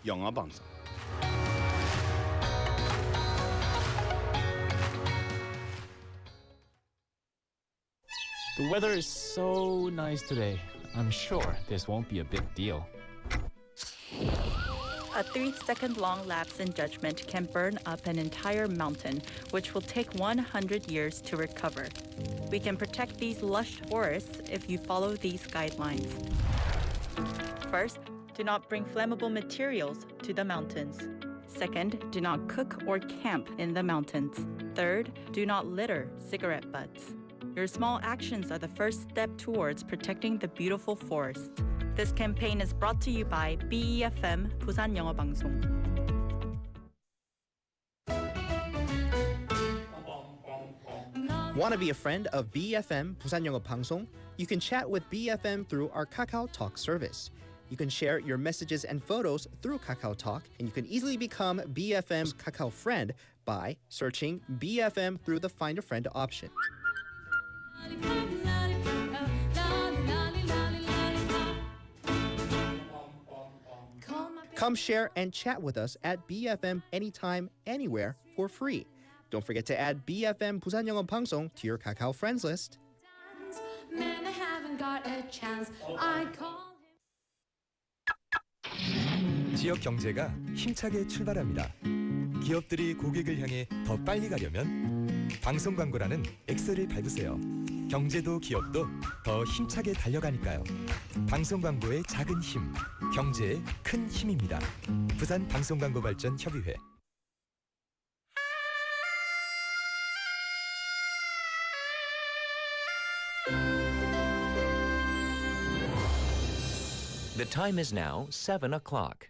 부산영어방송. The weather is so nice today. I'm sure this won't be a big deal. A 3-second long lapse in judgment can burn up an entire mountain, which will take 100 years to recover. We can protect these lush forests if you follow these guidelines. First, do not bring flammable materials to the mountains. Second, do not cook or camp in the mountains. Third, do not litter cigarette butts. Your small actions are the first step towards protecting the beautiful forests. This campaign is brought to you by BEFM 부산영어방송. Want to be a friend of BFM 부산영어방송? You can chat with BFM through our Kakao Talk service. You can share your messages and photos through Kakao Talk, and you can easily become BFM's Kakao friend by searching BFM through the Find a Friend option. Come share and chat with us at BFM anytime, anywhere for free. Don't forget to add BFM 부산영어방송 to your Kakao friends list. Man, I haven't got a chance. I call 지역 경제가 힘차게 출발합니다. 기업들이 고객을 향해 더 빨리 가려면 방송 광고라는 엑셀을 밟으세요. 경제도 기업도 더 힘차게 달려가니까요. 방송 광고의 작은 힘, 경제의 큰 힘입니다. 부산 방송광고발전협의회. The time is now 7 o'clock.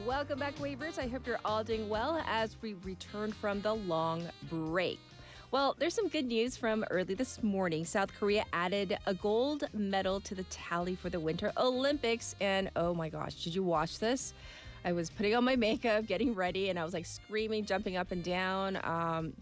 Welcome back, Wavers. I hope you're all doing well as we return from the long break. Well, there's some good news from early this morning. South Korea added a gold medal to the tally for the Winter Olympics. And oh my gosh, did you watch this? I was putting on my makeup, getting ready, and I was like screaming, jumping up and down.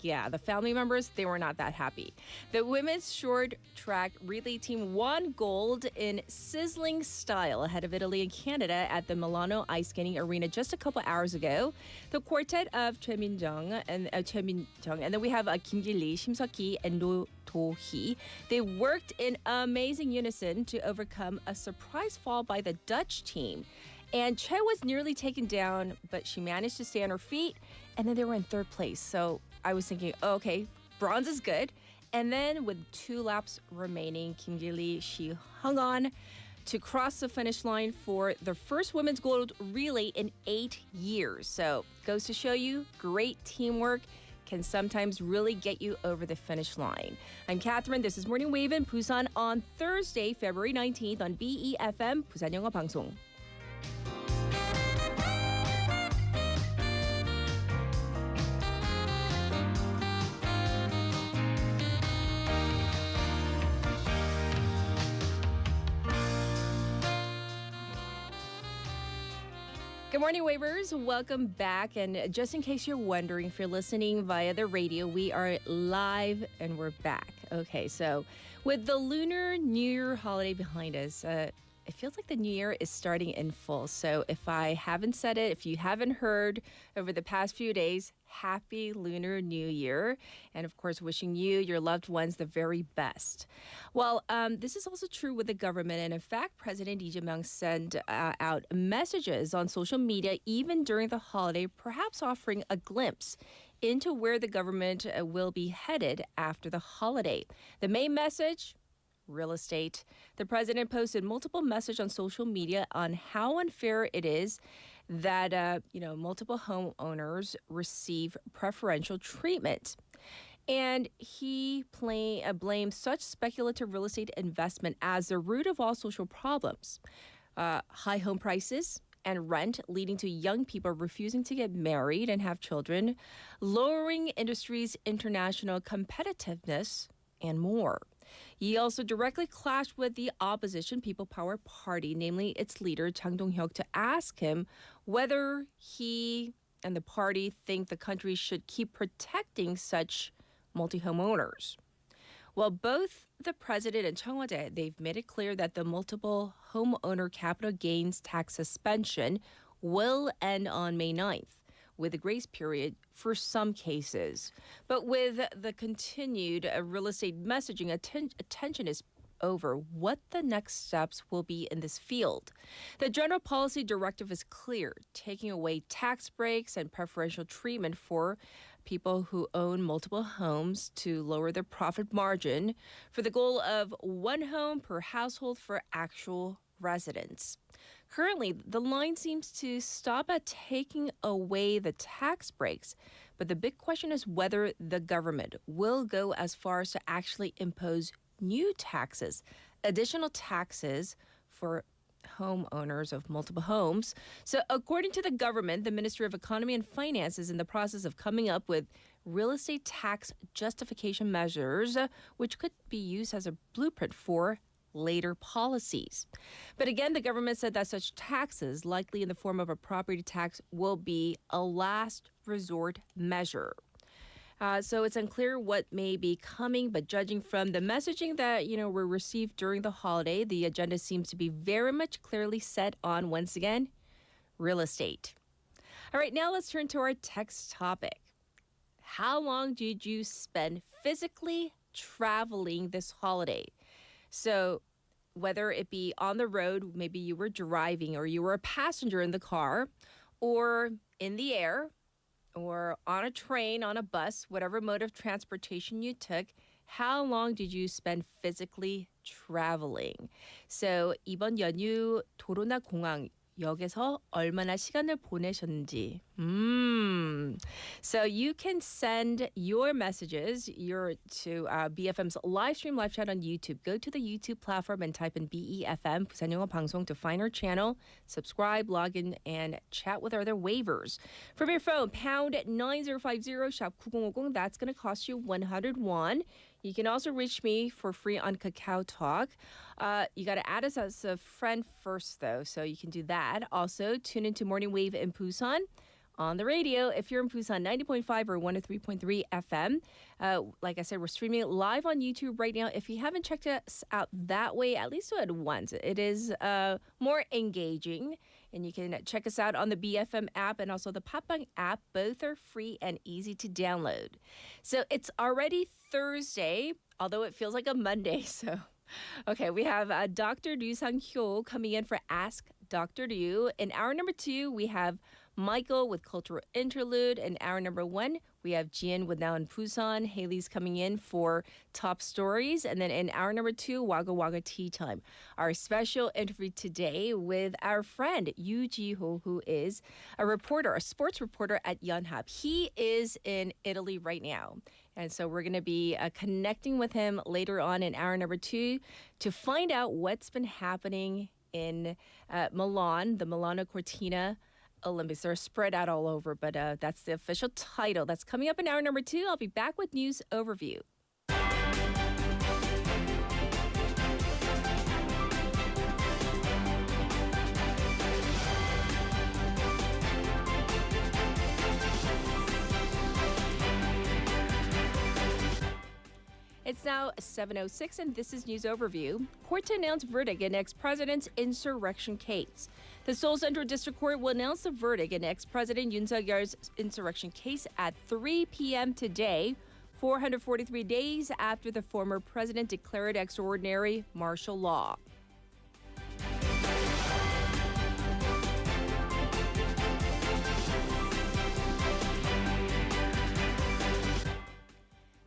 The family members, they were not that happy. The women's short track relay team won gold in sizzling style ahead of Italy and Canada at the Milano Ice Skating Arena just a couple hours ago. The quartet of Choi Min-jung, and then we have Kim Gi-lee, Shim Seok-ki, and Do Do-hee. They worked in amazing unison to overcome a surprise fall by the Dutch team. And Che was nearly taken down, but she managed to stay on her feet, and then they were in third place. So I was thinking, okay, bronze is good. And then with 2 laps remaining, Kim Gi-lee, she hung on to cross the finish line for the first women's gold relay in 8 years. So goes to show you, great teamwork can sometimes really get you over the finish line. I'm Catherine. This is Morning Wave in Busan on Thursday, February 19th on BEFM 부산영어방송. Good morning, Wavers. Welcome back. And just in case you're wondering, if you're listening via the radio, we are live and we're back. Okay, so with the Lunar New Year holiday behind us, it feels like the new year is starting in full. So if I haven't said it, if you haven't heard over the past few days, Happy Lunar New Year. And of course, wishing you, your loved ones, the very best. Well, this is also true with the government. And in fact, President Lee Jae-myung sent out messages on social media even during the holiday, perhaps offering a glimpse into where the government will be headed after the holiday. The main message: real estate. The president posted multiple messages on social media on how unfair it is that multiple homeowners receive preferential treatment. And he blames such speculative real estate investment as the root of all social problems. High home prices and rent, leading to young people refusing to get married and have children, lowering industry's international competitiveness, and more. He also directly clashed with the opposition People Power Party, namely its leader, Chang Dong-hyuk, to ask him whether he and the party think the country should keep protecting such multi-home owners. Well, both the president and Chung Woo-jae, they've made it clear that the multiple homeowner capital gains tax suspension will end on May 9th, with a grace period for some cases. But with the continued real estate messaging, attention is over what the next steps will be in this field. The general policy directive is clear, taking away tax breaks and preferential treatment for people who own multiple homes to lower their profit margin for the goal of one home per household for actual residents. Currently, the line seems to stop at taking away the tax breaks, but the big question is whether the government will go as far as to actually impose new taxes, additional taxes for homeowners of multiple homes. So according to the government, the Ministry of Economy and Finance is in the process of coming up with real estate tax justification measures, which could be used as a blueprint for later policies. But again, the government said that such taxes, likely in the form of a property tax, will be a last resort measure. So it's unclear what may be coming, but judging from the messaging that, were received during the holiday, the agenda seems to be very much clearly set on, once again, real estate. All right, now let's turn to our text topic. How long did you spend physically traveling this holiday? So whether it be on the road, maybe you were driving or you were a passenger in the car, or in the air, or on a train, on a bus, whatever mode of transportation you took, how long did you spend physically traveling? So 이번 연휴 도로나 공항역에서 얼마나 시간을 보내셨는지. So you can send your messages to BFM's live stream live chat on YouTube. Go to the YouTube platform and type in BEFM 부산영어방송 to find our channel, subscribe, log in, and chat with our other waivers. From your phone, pound 9050 shop 9050. That's going to cost you 100 won. You can also reach me for free on Kakao Talk. You got to add us as a friend first, though, so you can do that. Also, tune into Morning Wave in Busan on the radio. If you're in Busan, 90.5 or 103.3 FM. Like I said, we're streaming it live on YouTube right now. If you haven't checked us out that way, at least do it once. It is more engaging. And you can check us out on the BFM app and also the Papang app. Both are free and easy to download. So it's already Thursday, although it feels like a Monday. So, okay, we have Dr. Ryu Sang-hyo coming in for Ask Dr. Ryu. In hour number 2, we have Michael with Cultural Interlude. In hour number 1, we have Jian with Now in Busan. Haley's coming in for Top Stories. And then in hour number 2, Wagga Wagga Tea Time. Our special interview today with our friend Yoo Ji-ho, who is a sports reporter at Yonhap. He is in Italy right now. And so we're going to be connecting with him later on in hour number 2 to find out what's been happening in Milan, the Milano Cortina Olympics. They're spread out all over, but that's the official title. That's coming up in hour number 2. I'll be back with news overview. It's now 7:06, and this is News Overview. Court to announce verdict in ex-president's insurrection case. The Seoul Central District Court will announce the verdict in ex-president Yoon Suk-yeol's insurrection case at 3 p.m. today, 443 days after the former president declared extraordinary martial law.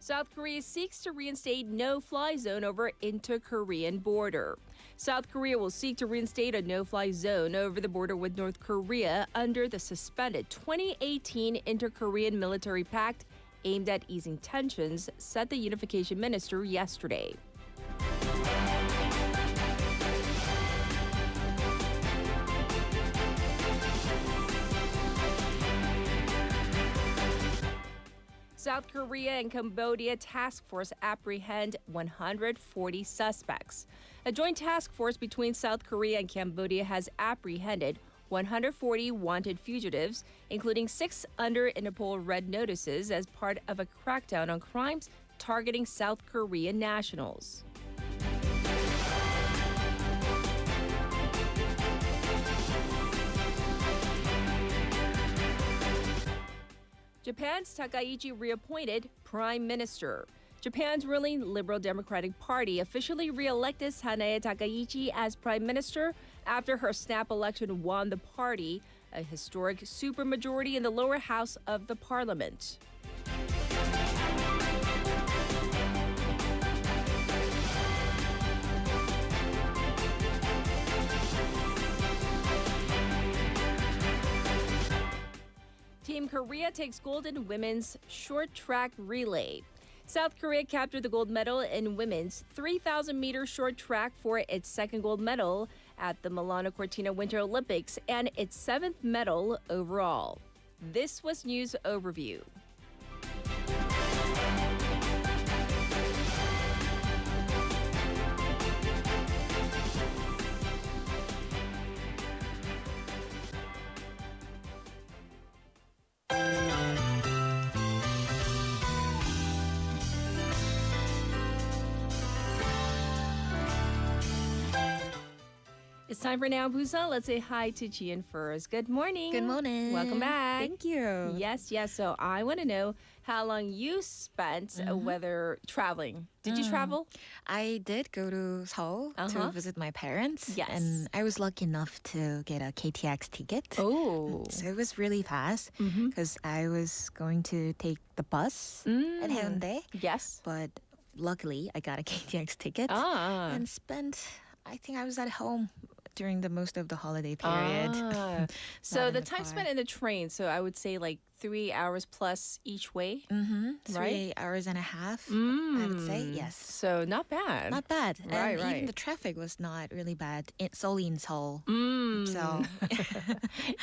South Korea seeks to reinstate no-fly zone over inter-Korean border. South Korea will seek to reinstate a no-fly zone over the border with North Korea under the suspended 2018 Inter-Korean Military Pact aimed at easing tensions, said the unification minister yesterday. South Korea and Cambodia task force apprehend 140 suspects. A joint task force between South Korea and Cambodia has apprehended 140 wanted fugitives, including 6 under Interpol red notices as part of a crackdown on crimes targeting South Korean nationals. Japan's Takaichi reappointed prime minister. Japan's ruling Liberal Democratic Party officially re-elected Sanae Takaichi as prime minister after her snap election won the party a historic supermajority in the lower house of the parliament. Team Korea takes gold in women's short track relay. South Korea captured the gold medal in women's 3,000-meter short track for its second gold medal at the Milano Cortina Winter Olympics and its 7th medal overall. This was News Overview. It's time for Now Busan. Let's say hi to Jian first. Good morning. Good morning. Welcome back. Thank you. Yes. So I want to know how long you spent whether traveling. Did you travel? I did go to Seoul to visit my parents. Yes. And I was lucky enough to get a KTX ticket. Oh. So it was really fast because I was going to take the bus at Haeundae. Yes. But luckily, I got a KTX ticket and spent, I think I was at home during the most of the holiday period. So in the the time car. spent in the train, so I would say like 3 hours plus each way. Right? 3 hours and a half, I would say. Yes. So not bad. Not bad. Right, and right. even the traffic was not really bad. It's only in Seoul. So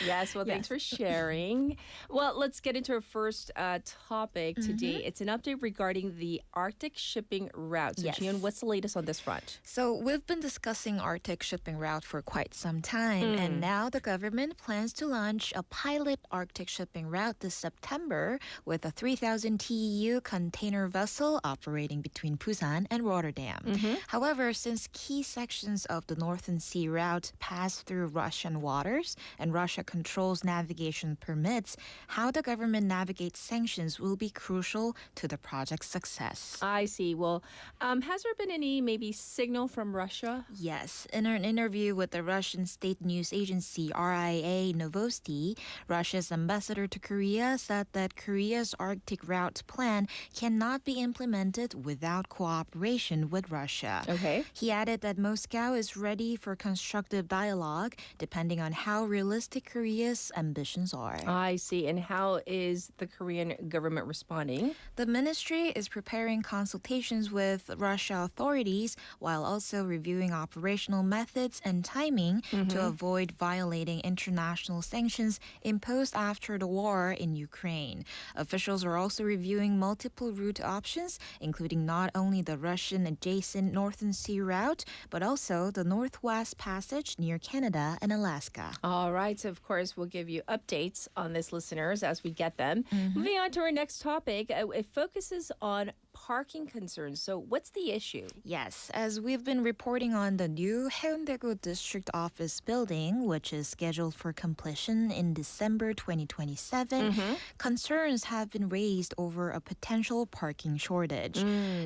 Yes, well, thanks for sharing. Well, let's get into our first topic today. It's an update regarding the Arctic shipping route. So, Yes. Jian, what's the latest on this front? So we've been discussing Arctic shipping route for quite some time, and now the government plans to launch a pilot Arctic shipping route this September with a 3,000 TEU container vessel operating between Busan and Rotterdam. However, since key sections of the Northern Sea route pass through Russian waters and Russia controls navigation permits, how the government navigates sanctions will be crucial to the project's success. I see. Well, has there been any maybe signal from Russia? Yes, in an interview with the Russian state news agency RIA Novosti, Russia's ambassador to Korea said that Korea's Arctic route plan cannot be implemented without cooperation with Russia. Okay. He added that Moscow is ready for constructive dialogue depending on how realistic Korea's ambitions are. I see. And how is the Korean government responding? The ministry is preparing consultations with Russia authorities while also reviewing operational methods and timing to avoid violating international sanctions imposed after the war in Ukraine. Officials are also reviewing multiple route options, including not only the Russian adjacent Northern Sea route, but also the Northwest Passage near Canada and Alaska. All right. So, of course, we'll give you updates on this, listeners, as we get them. Moving on to our next topic, it focuses on parking concerns. So, what's the issue? Yes, as we've been reporting on the new Haeundae District Office building, which is scheduled for completion in December 2027, concerns have been raised over a potential parking shortage.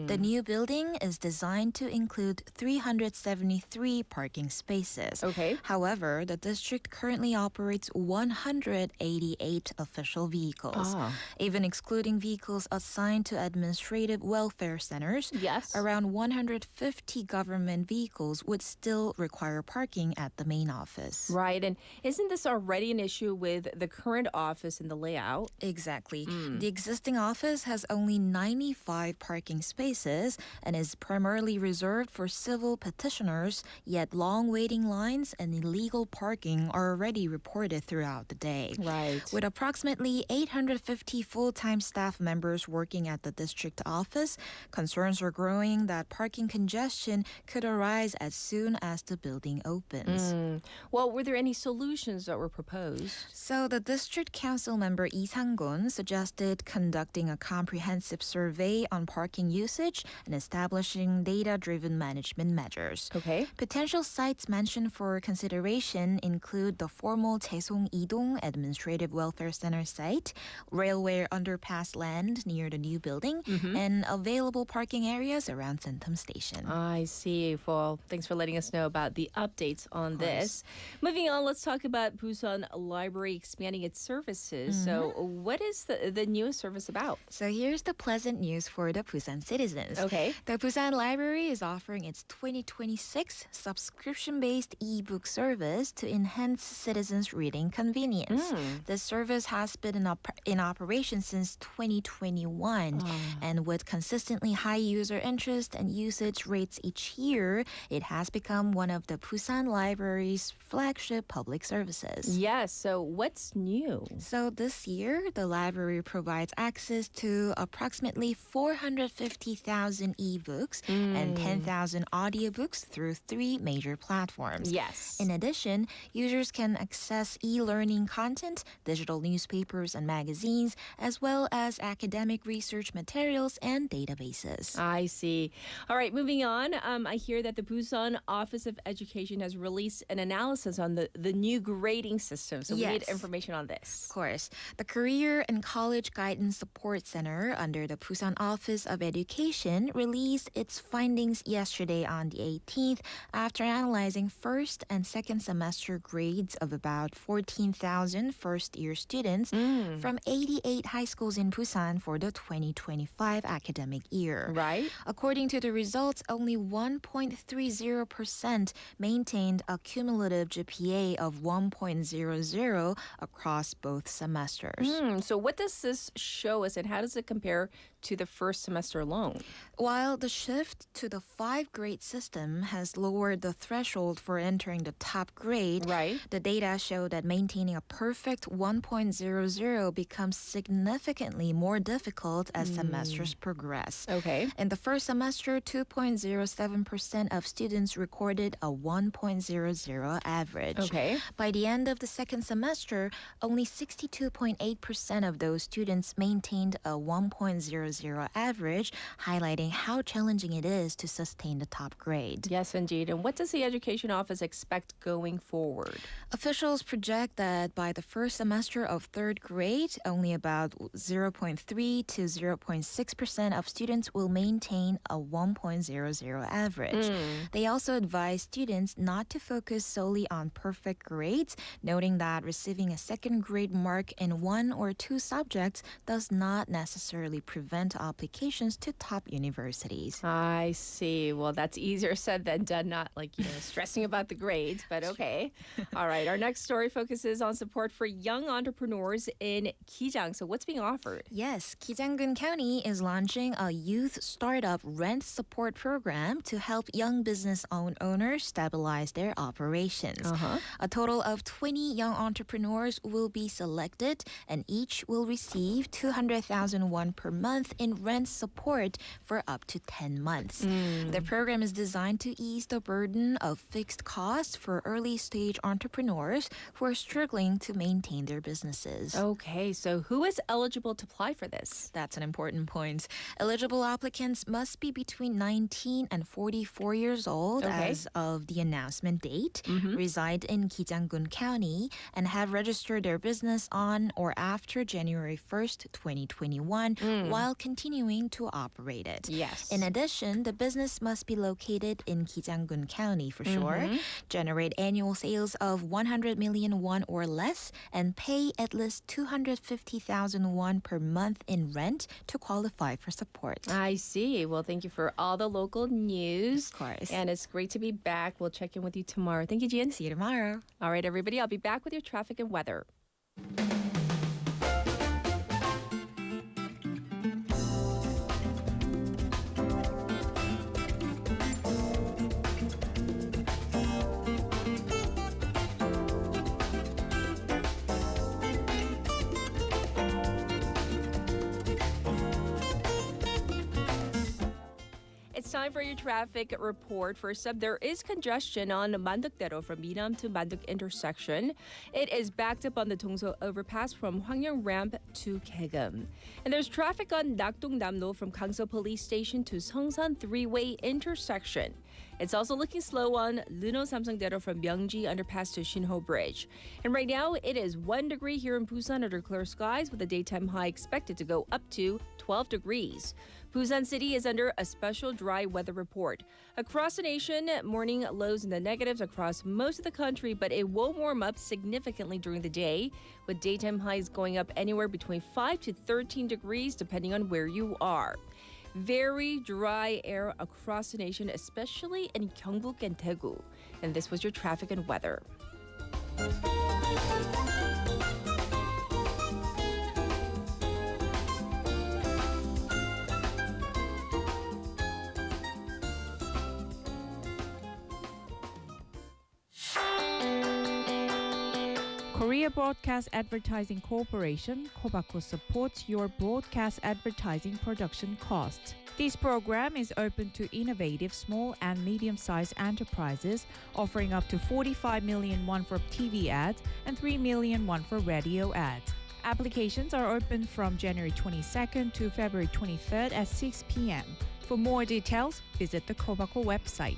The new building is designed to include 373 parking spaces. Okay. However, the district currently operates 188 official vehicles. Even excluding vehicles assigned to administrative administrative welfare centers, Yes. around 150 government vehicles would still require parking at the main office. Right. And isn't this already an issue with the current office and the layout? Exactly. The existing office has only 95 parking spaces and is primarily reserved for civil petitioners, yet long waiting lines and illegal parking are already reported throughout the day. Right. With approximately 850 full-time staff members working at the district office, concerns are growing that parking congestion could arise as soon as the building opens. Well, were there any solutions that were proposed? So the district council member Lee Sang-gun suggested conducting a comprehensive survey on parking usage and establishing data-driven management measures. Okay. Potential sites mentioned for consideration include the formal Taesong-Idong Administrative Welfare Center site, railway underpass land near the new building, and available parking areas around Sentum Station. I see. Well, thanks for letting us know about the updates on this. Moving on, let's talk about Busan Library expanding its services. So what is the newest service about? So here's the pleasant news for the Busan citizens. Okay. The Busan Library is offering its 2026 subscription-based ebook service to enhance citizens' reading convenience. This service has been in operation since 2021, and with consistently high user interest and usage rates each year, it has become one of the Busan Library's flagship public services. Yes. So what's new? So this year, the library provides access to approximately 450,000 ebooks and 10,000 audiobooks through 3 major platforms. Yes. In addition, users can access e-learning content, digital newspapers and magazines, as well as academic research materials and databases. I see. All right, moving on. I hear that the Busan Office of Education has released an analysis on the new grading system. So we need Yes. information on this. Of course, the Career and College Guidance Support Center under the Busan Office of Education released its findings yesterday on the 18th after analyzing first and second semester grades of about 14,000 first-year students from 88 high schools in Busan for the 2025 academic year. Right? According to the results, only 1.30% maintained a cumulative GPA of 1.00 across both semesters. So what does this show us and how does it compare to the first semester alone? While the shift to the 5-grade system has lowered the threshold for entering the top grade, Right. the data show that maintaining a perfect 1.00 becomes significantly more difficult as semesters progress. Okay. In the first semester, 2.07% of students recorded a 1.00 average. Okay. By the end of the second semester, only 62.8% of those students maintained a 1.00 average, highlighting how challenging it is to sustain the top grade. Yes, indeed. And what does the Education Office expect going forward? Officials project that by the first semester of third grade, only about 0.3 to 0.6% of students will maintain a 1.00 average. They also advise students not to focus solely on perfect grades, noting that receiving a second grade mark in 1 or 2 subjects does not necessarily prevent applications to top universities. I see. Well, that's easier said than done, not stressing about the grades, but okay. All right. Our next story focuses on support for young entrepreneurs in Kijang. So what's being offered? Yes, Gyeonggi County is launching a youth startup rent support program to help young business owners stabilize their operations. A total of 20 young entrepreneurs will be selected, and each will receive 200,000 won per month in rent support for up to 10 months. The program is designed to ease the burden of fixed costs for early-stage entrepreneurs who are struggling to maintain their businesses. Okay, so who is eligible to apply for this? That's an important point. Eligible applicants must be between 19 and 44 years old as of the announcement date, reside in Gyeonggi County, and have registered their business on or after January 1st, 2021, while continuing to operate it. Yes. In addition, the business must be located in Gijanggun County for sure, generate annual sales of 100 million won or less, and pay at least 250,000 won per month in rent to qualify for support. I see. Well, thank you for all the local news. Of course. And it's great to be back. We'll check in with you tomorrow. Thank you, Jian. See you tomorrow. All right, everybody. I'll be back with your traffic and weather. It's time for your traffic report. First up, there is congestion on Mandukdaero from Minam to Manduk intersection. It is backed up on the Dongso overpass from Hwangyang ramp to Kaegum. And there's traffic on Nakdong-Namno from Gangso police station to Seongsan three-way intersection. It's also looking slow on Luno-Samsungdaero from Myeongji underpass to Shinho Bridge. And right now, it is 1 degree here in Busan under clear skies with a daytime high expected to go up to 12 degrees. Busan City is under a special dry weather report. Across the nation, morning lows in the negatives across most of the country, but it will warm up significantly during the day, with daytime highs going up anywhere between 5 to 13 degrees depending on where you are. Very dry air across the nation, especially in Gyeongbuk and Daegu. And this was your traffic and weather. Korea Broadcast Advertising Corporation, Kobako supports your broadcast advertising production costs. This program is open to innovative small and medium-sized enterprises, offering up to 45 million won for TV ads and 3 million won for radio ads. Applications are open from January 22nd to February 23rd at 6 p.m. For more details, visit the Kobako website.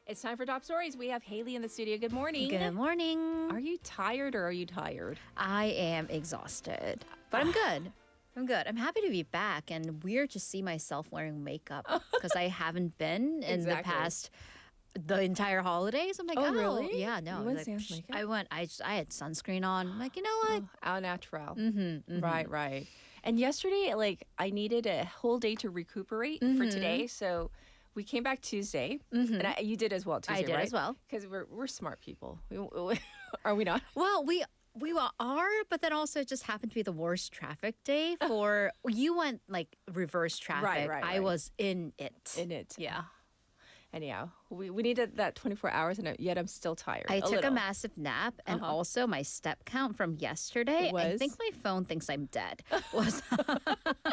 It's time for Top Stories. We have Haley in the studio. Good morning. Good morning. Are you tired or are you tired? I am exhausted, but I'm good. I'm good. I'm happy to be back, and weird to see myself wearing makeup because I haven't been in the past the entire holidays. I'm like, oh, really? Yeah, no. You went like, sans makeup? I went. I had sunscreen on. I'm like, you know what? Au natural. Mm-hmm. Right. And yesterday, like, I needed a whole day to recuperate for today, so we came back Tuesday, and you did as well Tuesday, I did right? as well. Because we're smart people. Are we not? Well, we are, but then also it just happened to be the worst traffic day for you went like reverse traffic. Right. I was in it. Yeah. Anyhow, we needed that 24 hours, and yet I'm still tired. I took little. a massive nap, and also my step count from yesterday, I think my phone thinks I'm dead, was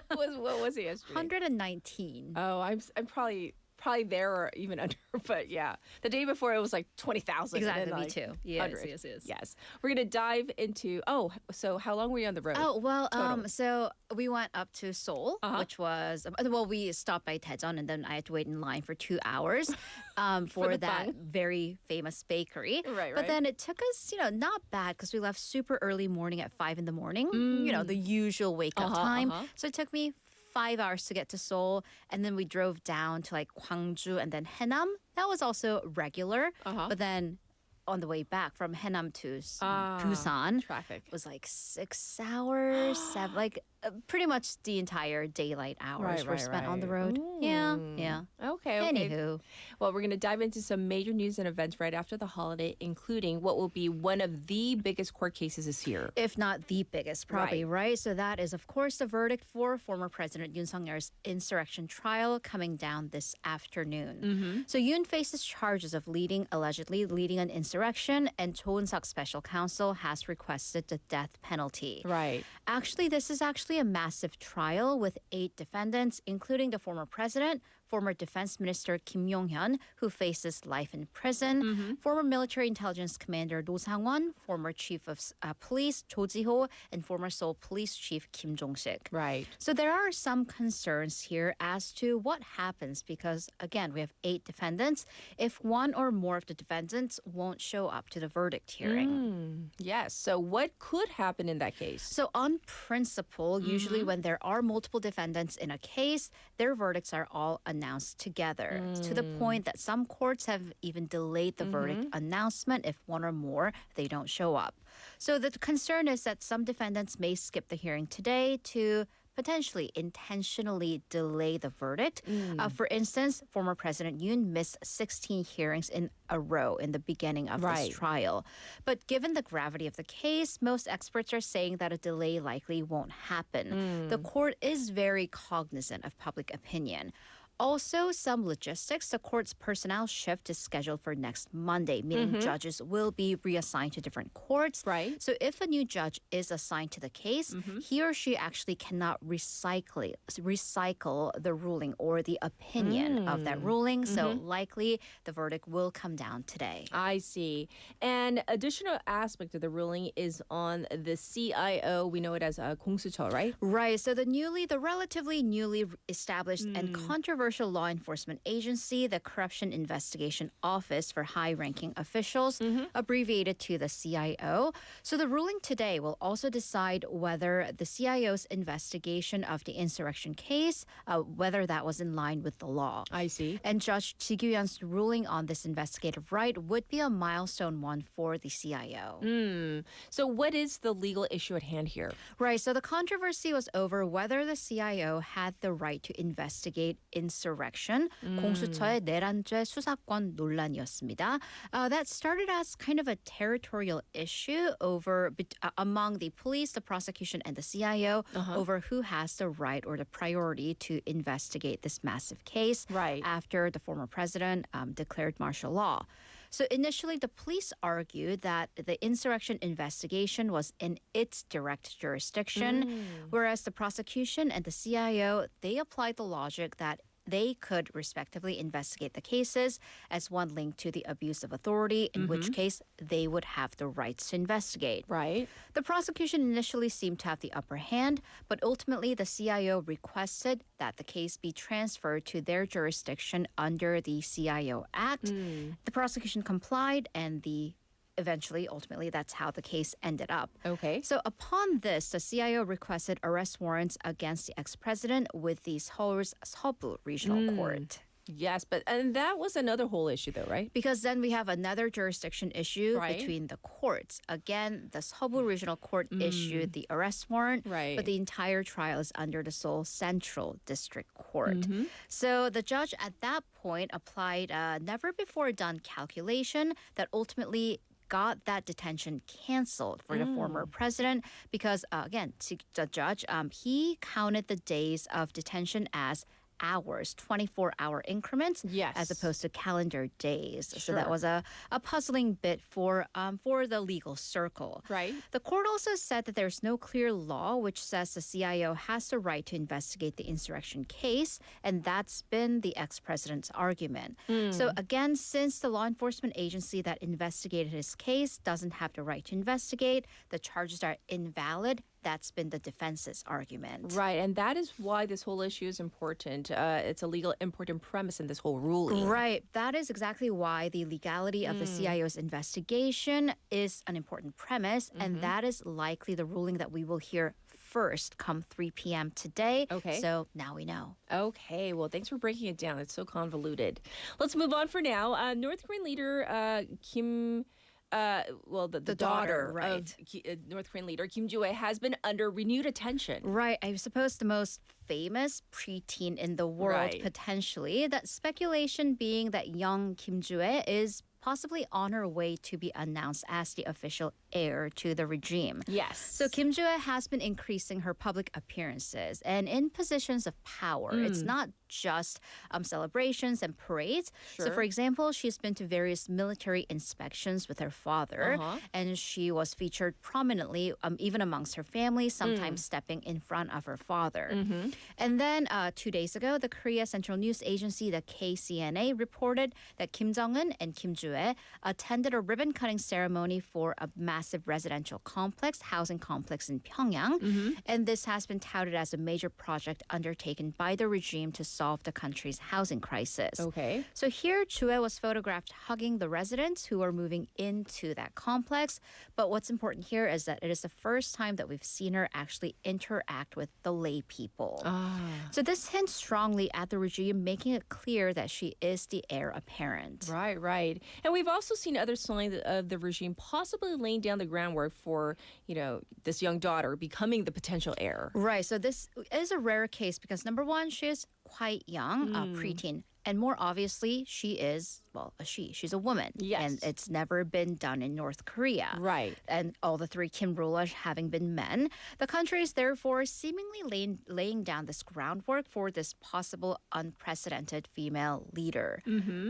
what was it yesterday? 119. Oh, I'm probably there or even under, but yeah. The day before it was like 20,000. Exactly, like me too. Yes. We're going to dive into, so how long were you on the road? Oh, well, total? So we went up to Seoul, which was, we stopped by Daejeon, and then I had to wait in line for 2 hours for that very famous bakery. Right. But then it took us, not bad because we left super early morning at 5 in the morning, the usual wake up time. So it took me 5 hours to get to Seoul, and then we drove down to like Gwangju and then Haenam. That was also regular, but then on the way back from Haenam to Busan, traffic was like 6 hours, pretty much the entire daylight hours were spent on the road. Yeah. Okay. Anywho. Well, we're going to dive into some major news and events right after the holiday, including what will be one of the biggest court cases this year. If not the biggest, probably, right? So that is, of course, the verdict for former President Yoon Suk-yeol's insurrection trial coming down this afternoon. So Yoon faces charges of allegedly leading an insurrection, and Cho Eun-suk's special counsel has requested the death penalty. Right. This is actually a massive trial with 8 defendants, including the former president, former Defense Minister Kim Yong-hyun, who faces life in prison, former military intelligence commander Do Sang-won, former chief of police Cho Ji-ho, and former Seoul Police Chief Kim Jong-sik. Right. So there are some concerns here as to what happens because, again, we have 8 defendants. If one or more of the defendants won't show up to the verdict hearing. Yes. So what could happen in that case? So on principle, usually when there are multiple defendants in a case, their verdicts are all announced together to the point that some courts have even delayed the verdict announcement if one or more they don't show up. So the concern is that some defendants may skip the hearing today to potentially intentionally delay the verdict. For instance, former President Yoon missed 16 hearings in a row in the beginning of this trial. But given the gravity of the case, most experts are saying that a delay likely won't happen. The court is very cognizant of public opinion. Also, some logistics. The court's personnel shift is scheduled for next Monday, meaning judges will be reassigned to different courts. Right. So if a new judge is assigned to the case, he or she actually cannot recycle the ruling or the opinion of that ruling. So likely the verdict will come down today. I see. And additional aspect of the ruling is on the CIO. We know it as 공수처, right? Right. So the relatively newly established and controversial law enforcement agency, the Corruption Investigation Office for High-Ranking Officials, abbreviated to the CIO. So the ruling today will also decide whether the CIO's investigation of the insurrection case, whether that was in line with the law. I see. And Judge Ji Gyu-yeon's ruling on this investigative right would be a milestone one for the CIO. So what is the legal issue at hand here? Right. So the controversy was over whether the CIO had the right to investigate insurrection, 공수처의 내란죄 수사권 논란이었습니다. That started as kind of a territorial issue among the police, the prosecution, and the CIO over who has the right or the priority to investigate this massive case after the former president declared martial law. So initially, the police argued that the insurrection investigation was in its direct jurisdiction, whereas the prosecution and the CIO, they applied the logic that they could respectively investigate the cases as one linked to the abuse of authority, in which case they would have the rights to investigate. Right. The prosecution initially seemed to have the upper hand, but ultimately the CIO requested that the case be transferred to their jurisdiction under the CIO Act. The prosecution complied, and ultimately, that's how the case ended up. Okay. So upon this, the CIO requested arrest warrants against the ex-president with the Seoul's Seobu Regional Court. Yes, and that was another whole issue though, right? Because then we have another jurisdiction issue between the courts. Again, the Seobu Regional Court issued the arrest warrant, but the entire trial is under the Seoul Central District Court. So the judge at that point applied a never-before-done calculation that ultimately got that detention canceled for the former president because, again, the judge, he counted the days of detention as hours, 24-hour increments, as opposed to calendar days. So that was a puzzling bit for the legal circle. Right. The court also said that there's no clear law which says the CIO has the right to investigate the insurrection case, and that's been the ex-president's argument. So again, since the law enforcement agency that investigated his case doesn't have the right to investigate, the charges are invalid. That's been the defense's argument. Right, and that is why this whole issue is important. It's a legal important premise in this whole ruling. Right, that is exactly why the legality of the CIO's investigation is an important premise, and that is likely the ruling that we will hear first come 3 p.m. today. Okay. So now we know. Okay, well, thanks for breaking it down. It's so convoluted. Let's move on for now. North Korean leader Kim... the daughter of North Korean leader Kim Joo-ae has been under renewed attention. Right. I suppose the most famous preteen in the world, potentially. That speculation being that young Kim Joo-ae is possibly on her way to be announced as the official heir to the regime. Yes. So Kim Joo-ae has been increasing her public appearances and in positions of power. It's not just celebrations and parades. So Sure. for example, she's been to various military inspections with her father, and she was featured prominently even amongst her family, sometimes stepping in front of her father. And then 2 days ago, the Korea Central News Agency, the KCNA, reported that Kim Jong-un and Kim Joo-ae attended a ribbon-cutting ceremony for a massive residential complex, housing complex in Pyongyang. And this has been touted as a major project undertaken by the regime to solve the country's housing crisis. Okay. So here, Joo-ae was photographed hugging the residents who are moving into that complex. But what's important here is that it is the first time that we've seen her actually interact with the lay people. So this hints strongly at the regime making it clear that she is the heir apparent. Right. And we've also seen other signs of the regime possibly laying down the groundwork for, this young daughter becoming the potential heir. Right. So this is a rare case because number one, she is quite young, preteen. And more obviously, she is, she's a woman. Yes. And it's never been done in North Korea. Right. And all the three Kim rulers having been men. The country is therefore seemingly laying down this groundwork for this possible unprecedented female leader.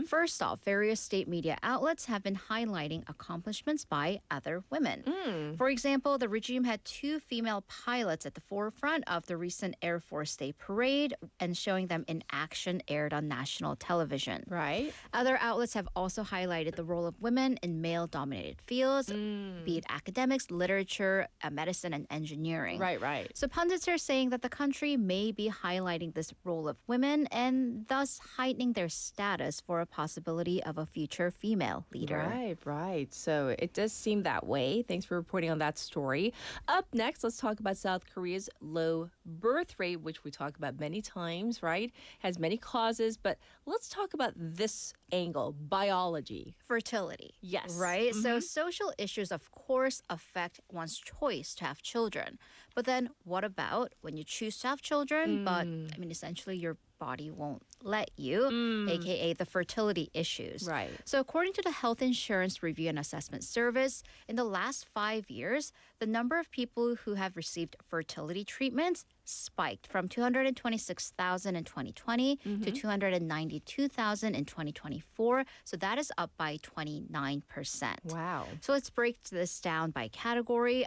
First off, various state media outlets have been highlighting accomplishments by other women. For example, the regime had 2 female pilots at the forefront of the recent Air Force Day parade and showing them in action aired on national television. Right. Other outlets have also highlighted the role of women in male-dominated fields, be it academics, literature, medicine, and engineering. Right. So pundits are saying that the country may be highlighting this role of women and thus heightening their status for a possibility of a future female leader. Right. So it does seem that way. Thanks for reporting on that story. Up next, let's talk about South Korea's low birth rate, which we talk about many times, right? Has many causes, but let's talk about this angle, biology. Fertility. Yes. Right? So social issues, of course, affect one's choice to have children. But then what about when you choose to have children, but essentially your body won't let you, aka the fertility issues. Right. So according to the Health Insurance Review and Assessment Service, in the last 5 years, the number of people who have received fertility treatments spiked from 226,000 in 2020 to 292,000 in 2024. So that is up by 29%. Wow. So let's break this down by category.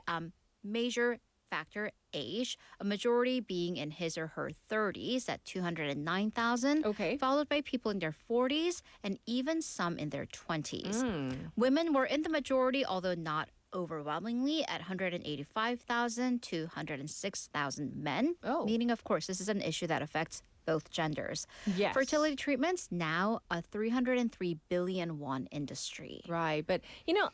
Major factor, age, a majority being in his or her 30s at 209,000. Okay. Followed by people in their 40s and even some in their 20s. Women were in the majority, although not overwhelmingly, at 185,000 to 106,000 men. Meaning, of course, this is an issue that affects both genders. Yes. Fertility treatments, now a 303 billion won industry. Right. But,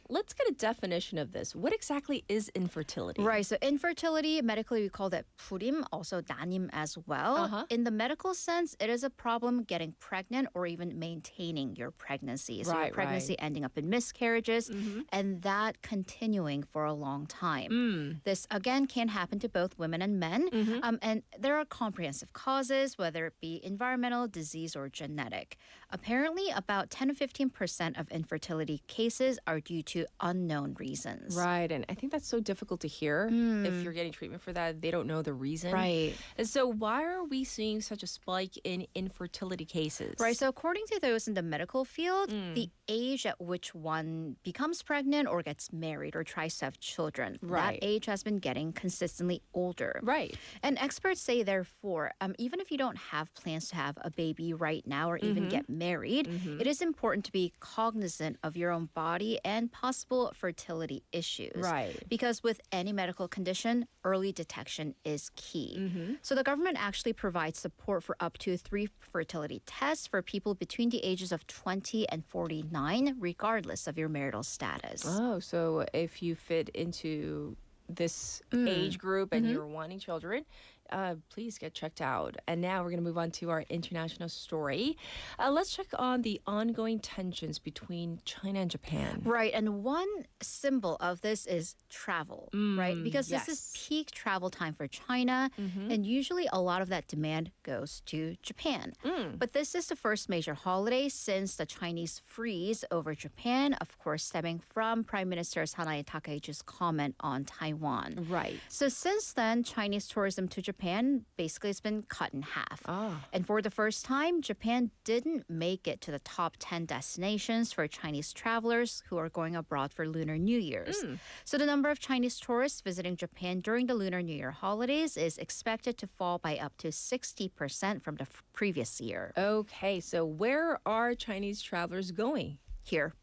let's get a definition of this. What exactly is infertility? Right. So infertility, medically we call that purim, also danim as well. In the medical sense, it is a problem getting pregnant or even maintaining your pregnancy. So your pregnancy ending up in miscarriages and that continuing for a long time. This, again, can happen to both women and men. And there are comprehensive causes, whether it be environmental, disease, or genetic. Apparently, about 10 to 15% of infertility cases are due to unknown reasons. Right, and I think that's so difficult to hear. If you're getting treatment for that, they don't know the reason. Right. And so why are we seeing such a spike in infertility cases? Right, so according to those in the medical field, the age at which one becomes pregnant or gets married or tries to have children, that age has been getting consistently older. Right. And experts say, therefore, even if you don't have plans to have a baby right now or even get married, it is important to be cognizant of your own body and possible fertility issues. Right. Because with any medical condition, early detection is key. So the government actually provides support for up to 3 fertility tests for people between the ages of 20 and 49, regardless of your marital status. Oh, so if you fit into this age group and you're wanting children, please get checked out. And now we're going to move on to our international story. Let's check on the ongoing tensions between China and Japan. Right, and one symbol of this is travel, right? Because this is peak travel time for China, and usually a lot of that demand goes to Japan. But this is the first major holiday since the Chinese freeze over Japan, of course, stemming from Prime Minister Sanae Takaichi's comment on Taiwan. Right. So since then, Chinese tourism to Japan basically has been cut in half. And for the first time, Japan didn't make it to the top 10 destinations for Chinese travelers who are going abroad for Lunar New Year's. So the number of Chinese tourists visiting Japan during the Lunar New Year holidays is expected to fall by up to 60% from the previous year. Okay, so where are Chinese travelers going? Here,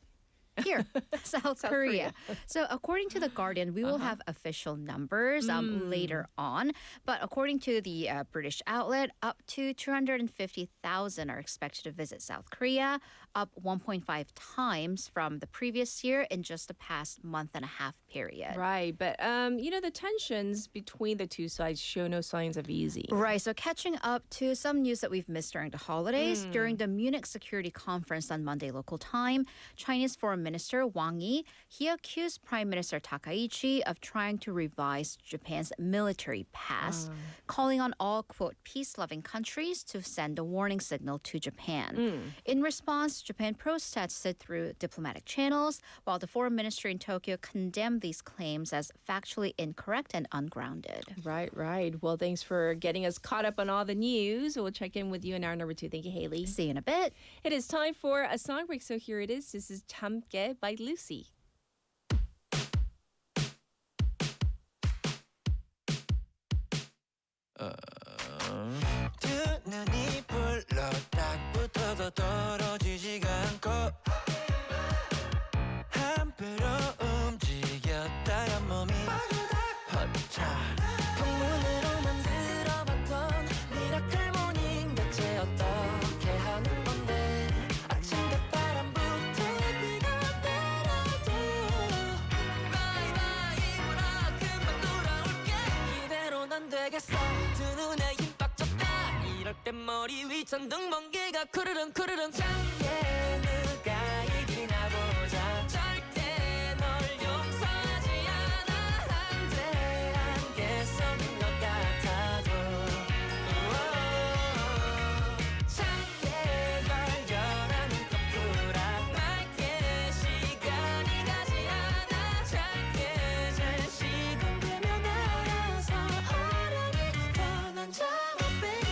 South Korea. So according to The Guardian, we will have official numbers later on. But according to the British outlet, up to 250,000 are expected to visit South Korea, up 1.5 times from the previous year in just the past month and a half period. Right, but the tensions between the two sides show no signs of easing. Right, so catching up to some news that we've missed during the holidays, during the Munich Security Conference on Monday local time, Chinese Foreign Minister Wang Yi, he accused Prime Minister Takaichi of trying to revise Japan's military past, calling on all, quote, peace-loving countries to send a warning signal to Japan. In response, Japan protested through diplomatic channels, while the Foreign Ministry in Tokyo condemned these claims as factually incorrect and ungrounded. Right. Well, thanks for getting us caught up on all the news. We'll check in with you in hour number 2. Thank you, Haley. See you in a bit. It is time for a song break, so here it is. This is 참깨 by Lucy. 두 눈이 불러 딱 붙어도 떨어지지가 않고 한 배로 움직였다가 몸이 허차 풍문으로만 들어봤던 미라클 모닝 대체 어떻게 하는 건데 아침 대바람부터 비가 내려도 바이바이 보라 금방 돌아올게 이대로는 안 되겠어 두 눈에 힘 빡쳤다 이럴 땐 머리 위 천둥 번개가 쿠르릉 쿠르릉 참게 누가 이기나 보자 절대 널 용서하지 않아 한데 한계 속인 것 같아도 참게 걸려라는 거꾸라 맑게 시간이 가지 않아 짧게 잘 시간되면 알아서 어른이 변한 장어 baby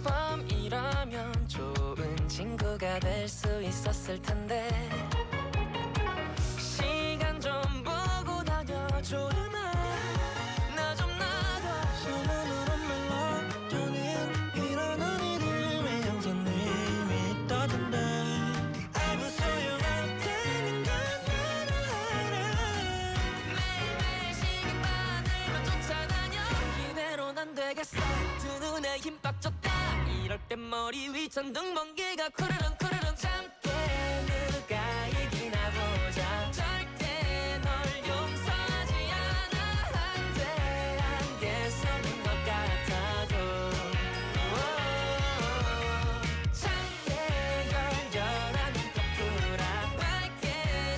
밤이라면 좋은 친구가 될 수 있었을 텐데 시간 좀 보고 다녀줘 나 좀 놔둬 수많은 멜로디는 이러는 이름의 형사님이 있다던데 아무 소용 안 되는 건 나도 알아 매일매일 시간만을만 쫓아다녀 이대로는 안 되겠어 두 눈에 힘 빡쳤다 이럴 땐 머리 위 천둥 번개가 쿠르릉 쿠르릉 참게 누가 이기나 보자 절대 널 용서하지 않아 한데 한계 속인 것 같아도 참게 걸려라는 거꾸라 맑게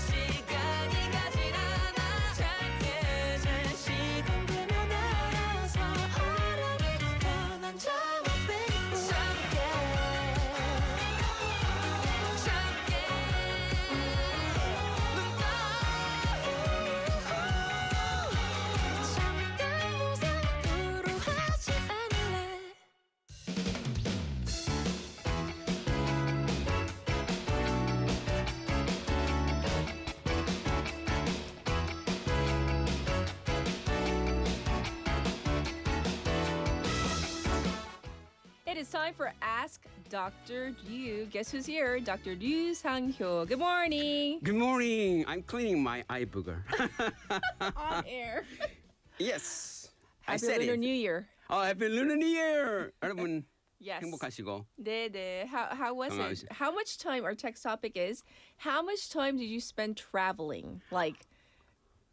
시간이 가질 않아 짧게 잘 시간되면 알아서 어른이 변한 장어 baby 참게 눈 떠 잠깐 무상으로 하지 않을래 It is time for Ask Dr. Ryu. Guess who's here? Dr. Ryu Sang-hyo. Good morning. Good morning. I'm cleaning my eye booger. On air. Yes. I Happy said Lunar it. New Year. Happy Lunar New Year. 여러분 Yes. 행복하시고. 네. How was it? 건강하시- How much time? Our text topic is how much time did you spend traveling? Like,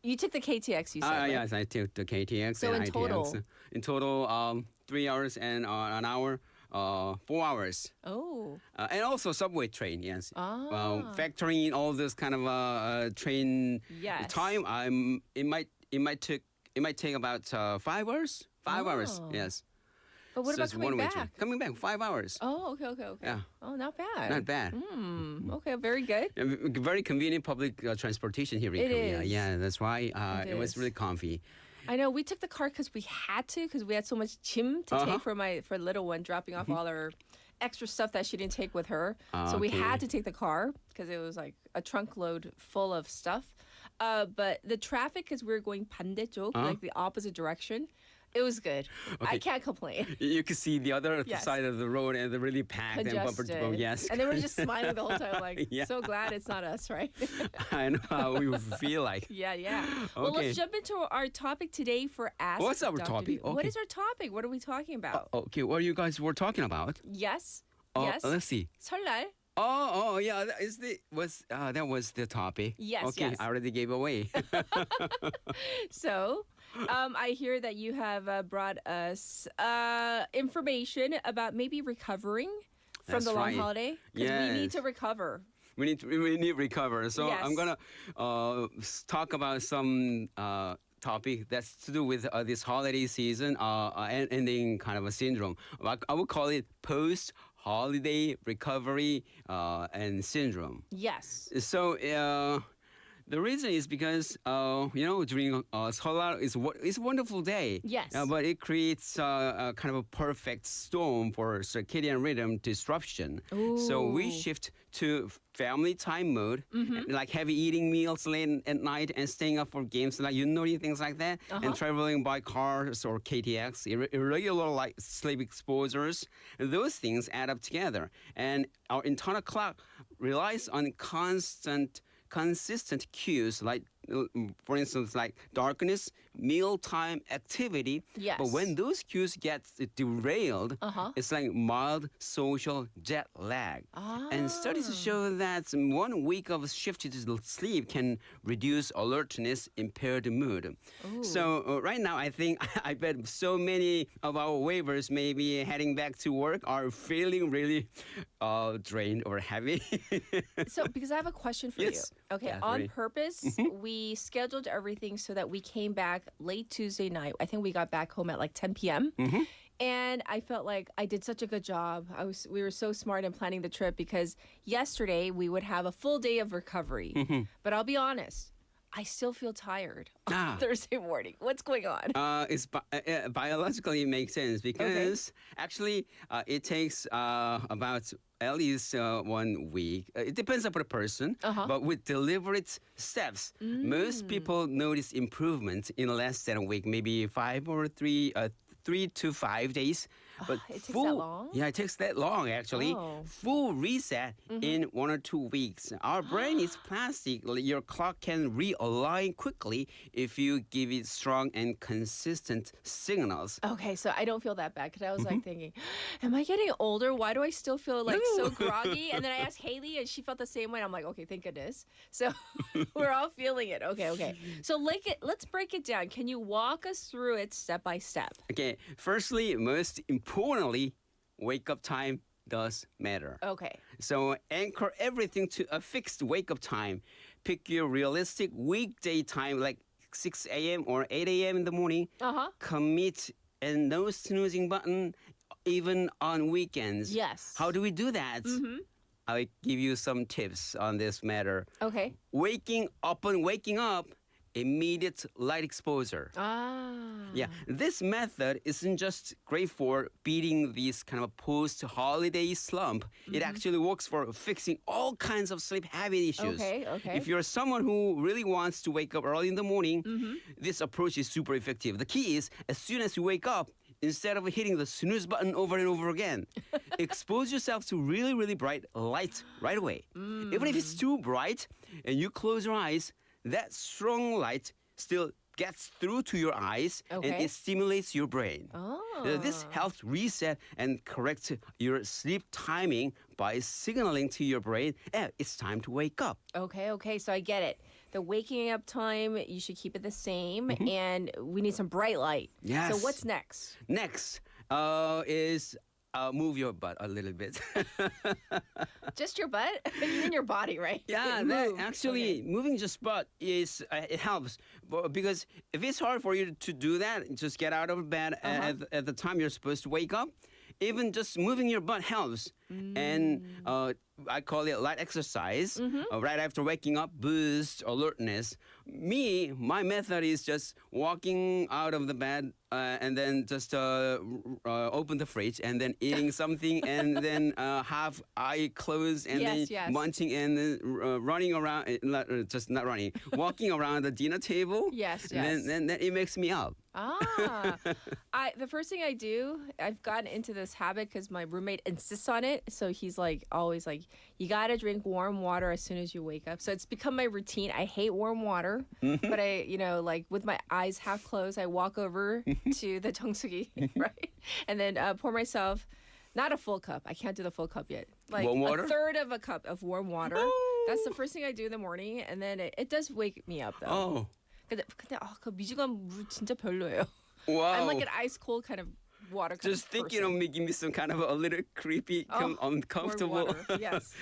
you took the KTX. You said. right? Yes, I took the KTX So and in ITX. total? In total, 3 hours and an hour, 4 hours. Oh. And also subway train, yes. Ah. Factoring in all this kind of train Yes. time, it might take about 5 hours. 5 hours, Oh. yes. But what So about it's coming one-way back? train. Coming back 5 hours. Oh, okay. Yeah. Oh, not bad. Not bad. Okay, very good. Very convenient public transportation here in It Korea. is. Yeah, that's why It it was is. really comfy. I know we took the car because we had to, because we had so much gym to take for little one, dropping off all her extra stuff that she didn't take with her. So we Okay. had to take the car because it was like a trunk load full of stuff. But the traffic, because we were going 반대쪽, like the opposite direction, it was good. I can't complain. You can see the other Yes. side of the road and they're really packed and bumper to bumper. Congested. Yes. And they were just smiling the whole time, like, Yeah. so glad it's not us, right? I know how we feel like. Yeah. Well, Okay. let's jump into our topic today for Ask What's our Dr. topic? What Okay. is our topic? What are we talking about? Okay, what you guys were talking about? Yes. Let's see. 설날. Yeah, that was the topic. Yes, Okay, yes. I already gave away. So, I hear that you have brought us information about maybe recovering from That's the long right. holiday because we need Yes. to recover. we need to recover. So I'm Yes. gonna talk about some topic that's to do with this holiday season and ending kind of a syndrome. I would call it post-holiday recovery and syndrome. Yes. So the reason is because during Seollal is a wonderful day. Yes. But it creates a kind of a perfect storm for circadian rhythm disruption. So we Ooh. shift to family time mode, Mm-hmm. like heavy eating meals late at night and staying up for games like things like that, and traveling by cars or KTX, irregular like sleep exposures. Those things add up together, and our internal clock relies on consistent cues like for instance like darkness, mealtime activity. Yes. But when those cues get derailed, it's like mild social jet lag. And studies show that 1 week of shifted sleep can reduce alertness, impaired mood. So right now I think I bet so many of our waivers maybe heading back to work are feeling really drained or heavy. So, because I have a question for Yes. you. Okay, Yeah, on ready. purpose, we scheduled everything so that we came back late Tuesday night. I think we got back home at like 10 p.m. And I felt like I did such a good job. We were so smart in planning the trip because yesterday we would have a full day of recovery. But I'll be honest, I still feel tired on Thursday morning. What's going on? It's biologically it makes sense because actually it takes about at least 1 week. It depends upon the person, but with deliberate steps, most people notice improvement in less than a week, maybe 3 to 5 days. But it takes that long? Yeah, it takes that long actually. Oh. Full reset in 1 or 2 weeks. Our brain is plastic. Your clock can realign quickly if you give it strong and consistent signals. Okay, so I don't feel that bad because I was like thinking, am I getting older? Why do I still feel like so groggy? And then I asked Haley and she felt the same way. I'm like, okay, thank goodness. So we're all feeling it. Okay. So let's break it down. Can you walk us through it step by step? Okay, firstly, most importantly, wake up time does matter. Okay. So anchor everything to a fixed wake up time. Pick your realistic weekday time like 6 a.m. or 8 a.m. in the morning. Commit and no snoozing button even on weekends. Yes. How do we do that? I'll give you some tips on this matter. Okay. Waking up, immediate light exposure. Yeah, this method isn't just great for beating this kind of post-holiday slump. It actually works for fixing all kinds of sleep habit issues. Okay. If you're someone who really wants to wake up early in the morning, this approach is super effective. The key is, as soon as you wake up, instead of hitting the snooze button over and over again, expose yourself to really, really bright light right away. Even if it's too bright and you close your eyes, that strong light still gets through to your eyes and Okay. it stimulates your brain. This helps reset and correct your sleep timing by signaling to your brain, it's time to wake up. Okay. So I get it. The waking up time, you should keep it the same, Mm-hmm. and we need some bright light. Yes. So what's next? Next is move your butt a little bit. Just your butt? You mean your body, right? Yeah, Move. actually, moving just butt is it helps because if it's hard for you to do that, just get out of bed at the time you're supposed to wake up. Even just moving your butt helps, and I call it light exercise. Right after waking up, boost alertness. My method is just walking out of the bed and then just open the fridge and then eating something and then half eye closed and then munching and then running around, not running, walking around the dinner table. Yes. Then it makes me up. The first thing I do, I've gotten into this habit because my roommate insists on it. So he's like always like, you gotta drink warm water as soon as you wake up. So it's become my routine. I hate warm water, but I, like with my eyes half closed, I walk over to the 정수기, right, and then pour myself. Not a full cup. I can't do the full cup yet. Like warm water? A third of a cup of warm water. That's the first thing I do in the morning, and then it does wake me up though. 근데 그 미지근 물 진짜 별로예요. Wow. I'm like an ice cold kind of water. Kind Just of thinking person. of making me some kind of a little creepy, uncomfortable. Warm water. Yes.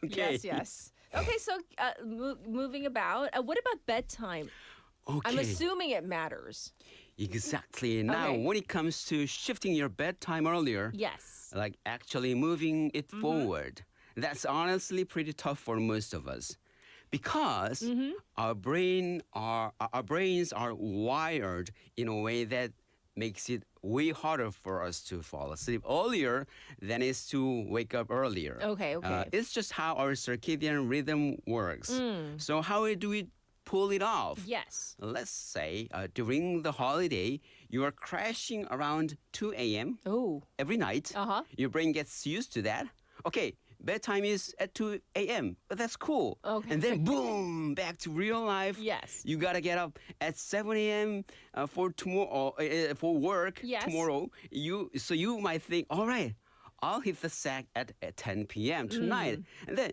Okay. Yes. Okay, so moving about. What about bedtime? Okay. I'm assuming it matters. Exactly. Now, Okay. when it comes to shifting your bedtime earlier, Yes. like actually moving it forward, that's honestly pretty tough for most of us. Because our brains are wired in a way that makes it way harder for us to fall asleep earlier than is to wake up earlier. Okay. It's just how our circadian rhythm works. So how do we pull it off? Yes. Let's say during the holiday, you are crashing around 2 a.m. Oh. every night. Your brain gets used to that. Okay, bedtime is at 2 a.m. But that's cool. Okay. And then boom, back to real life. Yes. You gotta get up at 7 a.m. For tomorrow for work Yes. tomorrow. You might think, all right, I'll hit the sack at 10 p.m. tonight, and then.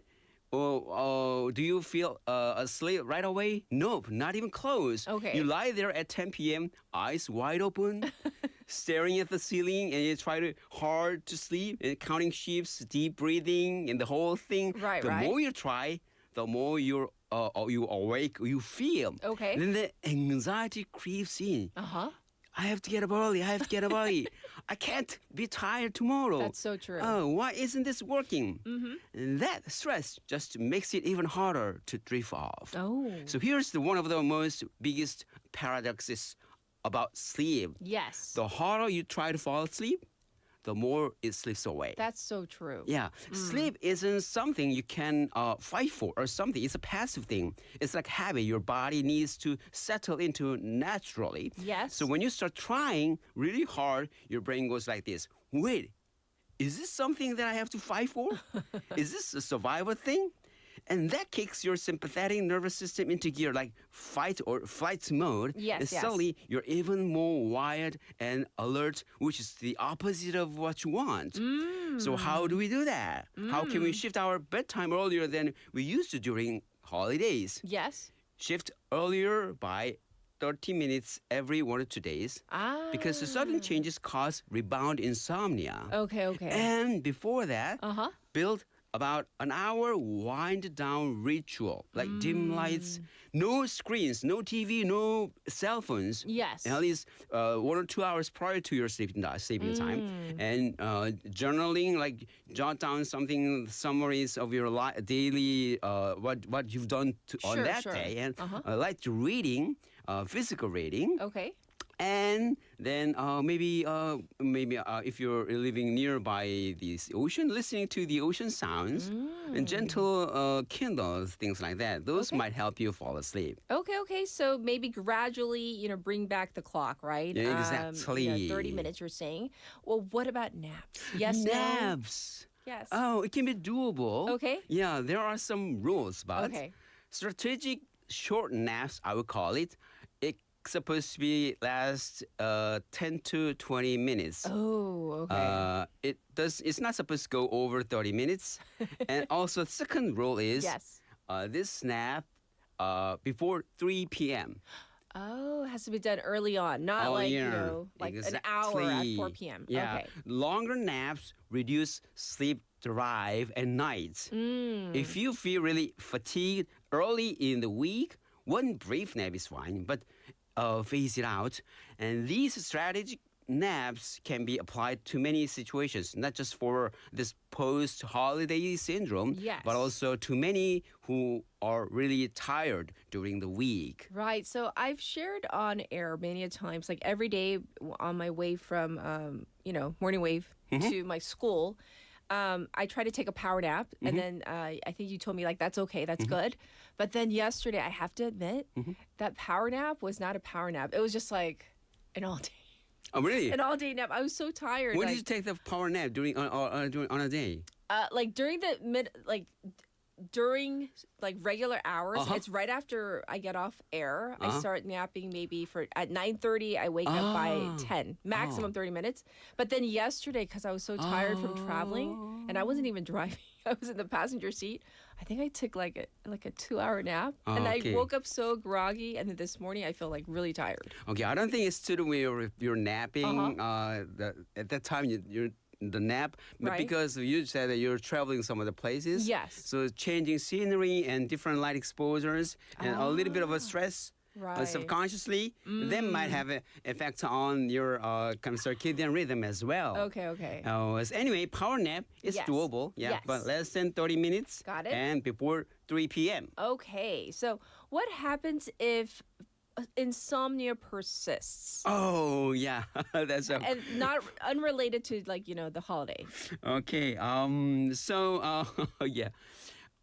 Do you feel asleep right away? Nope, not even close. Okay. You lie there at 10 p.m., eyes wide open, staring at the ceiling, and you try hard to sleep, and counting sheeps, deep breathing, and the whole thing. Right. The more you try, the more you awake, you feel. Okay. And then the anxiety creeps in. I have to get up early. I can't be tired tomorrow. That's so true. Oh, why isn't this working? And that stress just makes it even harder to drift off. Oh. So here's one of the most biggest paradoxes about sleep. Yes. The harder you try to fall asleep, the more it slips away. That's so true. Yeah, sleep isn't something you can fight for or something. It's a passive thing. It's like habit your body needs to settle into naturally. Yes. So when you start trying really hard, your brain goes like this. Wait, is this something that I have to fight for? Is this a survival thing? And that kicks your sympathetic nervous system into gear, like fight or flight mode. Yes, and yes. suddenly you're even more wired and alert, which is the opposite of what you want. So how do we do that? How can we shift our bedtime earlier than we used to during holidays? Yes. Shift earlier by 30 minutes every 1 or 2 days. Because the sudden changes cause rebound insomnia. Okay. And before that, build about an hour wind down ritual, like dim lights, no screens, no TV, no cell phones. Yes. At least 1 or 2 hours prior to your sleeping time. And journaling, like jot down summaries of your daily, what you've done on that day. And like reading, physical reading. Okay. And then maybe if you're living nearby the ocean, listening to the ocean sounds and gentle candles, things like that. Those might help you fall asleep. Okay. So maybe gradually, bring back the clock, right? Yeah, exactly. 30 minutes, you're saying. Well, what about naps? Yes, Naps. No? Yes. Oh, it can be doable. Okay. Yeah, there are some rules, but Okay. strategic short naps, I would call it. It supposed to be last 10 to 20 minutes. Oh, okay. It's not supposed to go over 30 minutes. And also the second rule is Yes. This nap before 3 p.m. Oh, it has to be done early on, not like an hour at 4 p.m. Yeah. Okay. Longer naps reduce sleep drive at night. If you feel really fatigued early in the week, one brief nap is fine, but phase it out. And these strategic naps can be applied to many situations, not just for this post-holiday syndrome, Yes. but also to many who are really tired during the week. Right. So I've shared on air many a times, like every day on my way from, morning wave to my school, I try to take a power nap. And then I think you told me, like, that's okay, that's good. But then yesterday, I have to admit, that power nap was not a power nap. It was just like an all day. Oh, really? An all day nap. I was so tired. When did you take the power nap during on a day? Like during the during regular hours. It's right after I get off air. I start napping maybe at 9:30. I wake up by 10, maximum 30 minutes. But then yesterday, because I was so tired from traveling and I wasn't even driving, I was in the passenger seat. I think I took like a 2-hour nap, and I woke up so groggy. And then this morning, I feel like really tired. Okay, I don't think it's to do with your napping. At that time, you're the nap, but Right. because you said that you're traveling some other places. Yes. So changing scenery and different light exposures and a little bit of a stress. Right. Subconsciously, that might have an effect on your kind of circadian rhythm as well. Okay. Anyway, power nap is Yes. doable, Yes. but less than 30 minutes. Got it. And before 3 p.m. Okay. So what happens if insomnia persists? Oh, yeah. That's a... And not unrelated to the holiday. Okay. Yeah.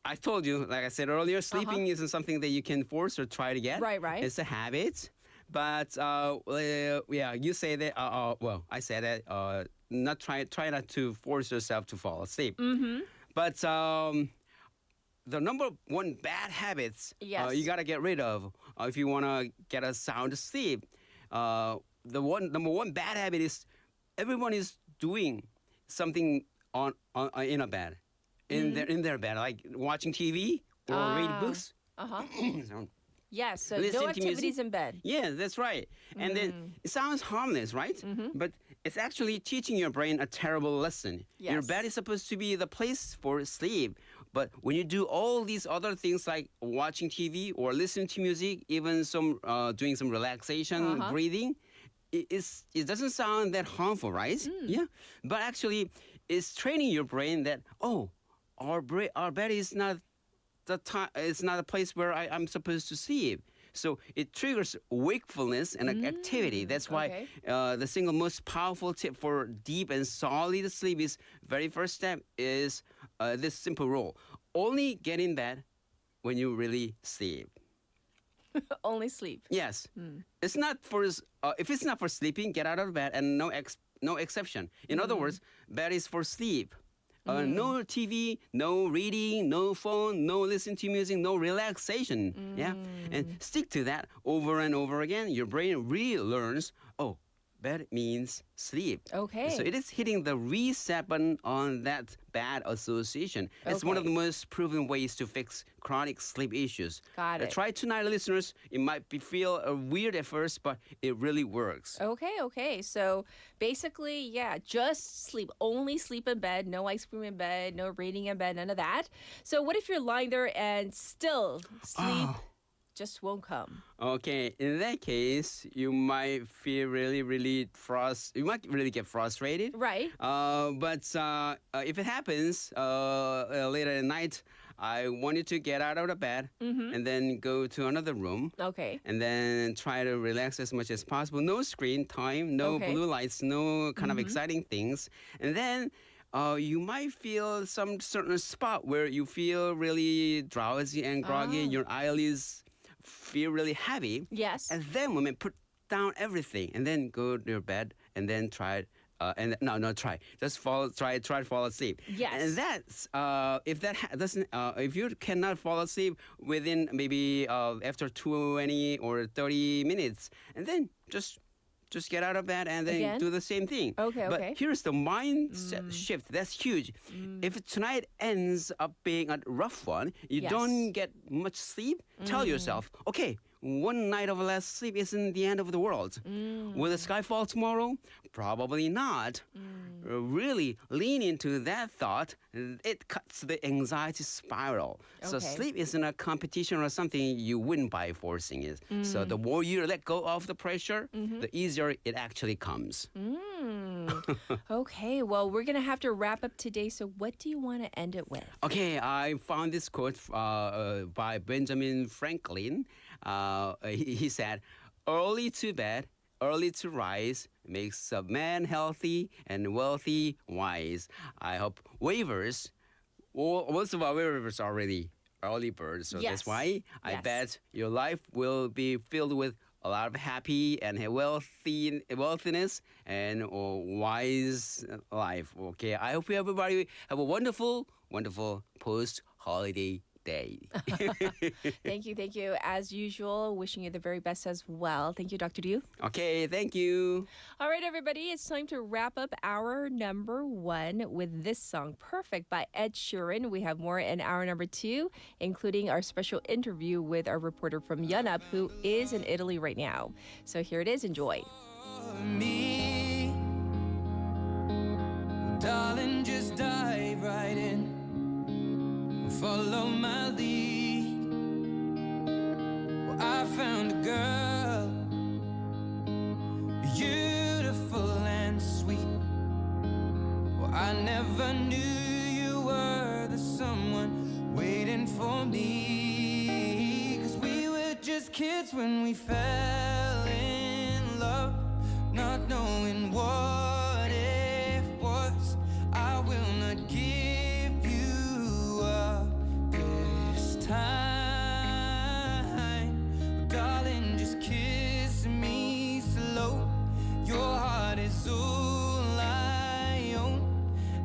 I told you, like I said earlier, sleeping isn't something that you can force or try to get. Right. It's a habit. But you say that. I say that. Try not to force yourself to fall asleep. But the number one bad habits you gotta get rid of if you wanna get a sound sleep. The number one bad habit is everyone is doing something in a bed. In their bed, like watching TV or reading books. Yes, so Listen no to activities music. in bed. Yeah, that's right. And then it sounds harmless, right? But it's actually teaching your brain a terrible lesson. Your Yes. bed is supposed to be the place for sleep. But when you do all these other things like watching TV or listening to music, even some doing some relaxation, breathing, it doesn't sound that harmful, right? Yeah. But actually, it's training your brain that, our bed is not the time. It's not a place where I'm supposed to sleep. So it triggers wakefulness and activity. That's why the single most powerful tip for deep and solid sleep is very first step is this simple rule: only get in bed when you really sleep. Only sleep. Yes, it's not for if it's not for sleeping, get out of bed, and no exception. In other words, bed is for sleep. No TV, no reading, no phone, no listening to music, no relaxation. Yeah, and stick to that over and over again. Your brain really learns. Bed means sleep. Okay. So it is hitting the reset button on that bad association. It's one of the most proven ways to fix chronic sleep issues. Got it. Try tonight, listeners. It might feel weird at first, but it really works. Okay. So basically, just sleep. Only sleep in bed. No ice cream in bed. No reading in bed. None of that. So what if you're lying there and still sleep just won't come? Okay, in that case, you might feel really you might really get frustrated. Right. But if it happens later at night, I want you to get out of the bed and then go to another room. Okay. And then try to relax as much as possible. No screen time, no blue lights, no kind of exciting things. And then you might feel some certain spot where you feel really drowsy and groggy. Your eyelids feel really heavy. Yes. And then put down everything and then go to your bed and then try and no, try. Just try to fall asleep. Yes. And that's if you cannot fall asleep within maybe after 20 or 30 minutes, and then just get out of bed and then Again? do the same thing. Okay. But here's the mindset shift. That's huge. If tonight ends up being a rough one, you don't get much sleep, tell yourself, okay, one night of less sleep isn't the end of the world. Will the sky fall tomorrow? Probably not. Really lean into that thought. It cuts the anxiety spiral. So sleep isn't a competition or something you win by forcing it. So the more you let go of the pressure, the easier it actually comes. Okay, well, we're going to have to wrap up today. So what do you want to end it with? Okay, I found this quote by Benjamin Franklin. He said, early to bed, early to rise makes a man healthy and wealthy wise. I hope waivers, most of our waivers are already early birds. So that's why I bet your life will be filled with a lot of happy and wealthiness and wise life. Okay, I hope everybody have a wonderful, wonderful post-holiday day. Thank you. As usual, wishing you the very best as well. Thank you, Dr. Liu. Okay, thank you. All right, everybody, it's time to wrap up our number 1 with this song, Perfect by Ed Sheeran. We have more in our number 2, including our special interview with our reporter from Yenup, who is in Italy right now. So here it is. Enjoy. Me, darling, just dive right in. Follow my lead. Well, I found a girl, beautiful and sweet. Well, I never knew you were the someone waiting for me. 'Cause we were just kids when we fell in love, not knowing what it was. I will not give you up time. Darling, just kiss me slow. Your heart is all I own,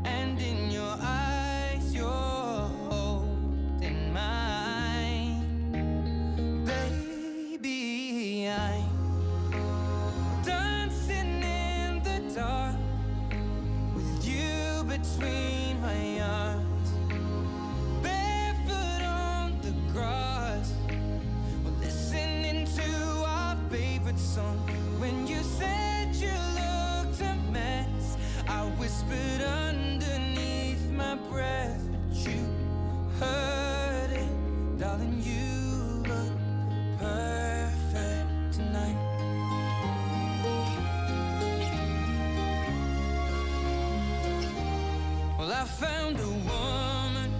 and in your eyes you're holding mine. Baby, I'm dancing in the dark with you between my arms. When you said you looked a mess, I whispered underneath my breath, but you heard it. Darling, you look perfect tonight. Well, I found a woman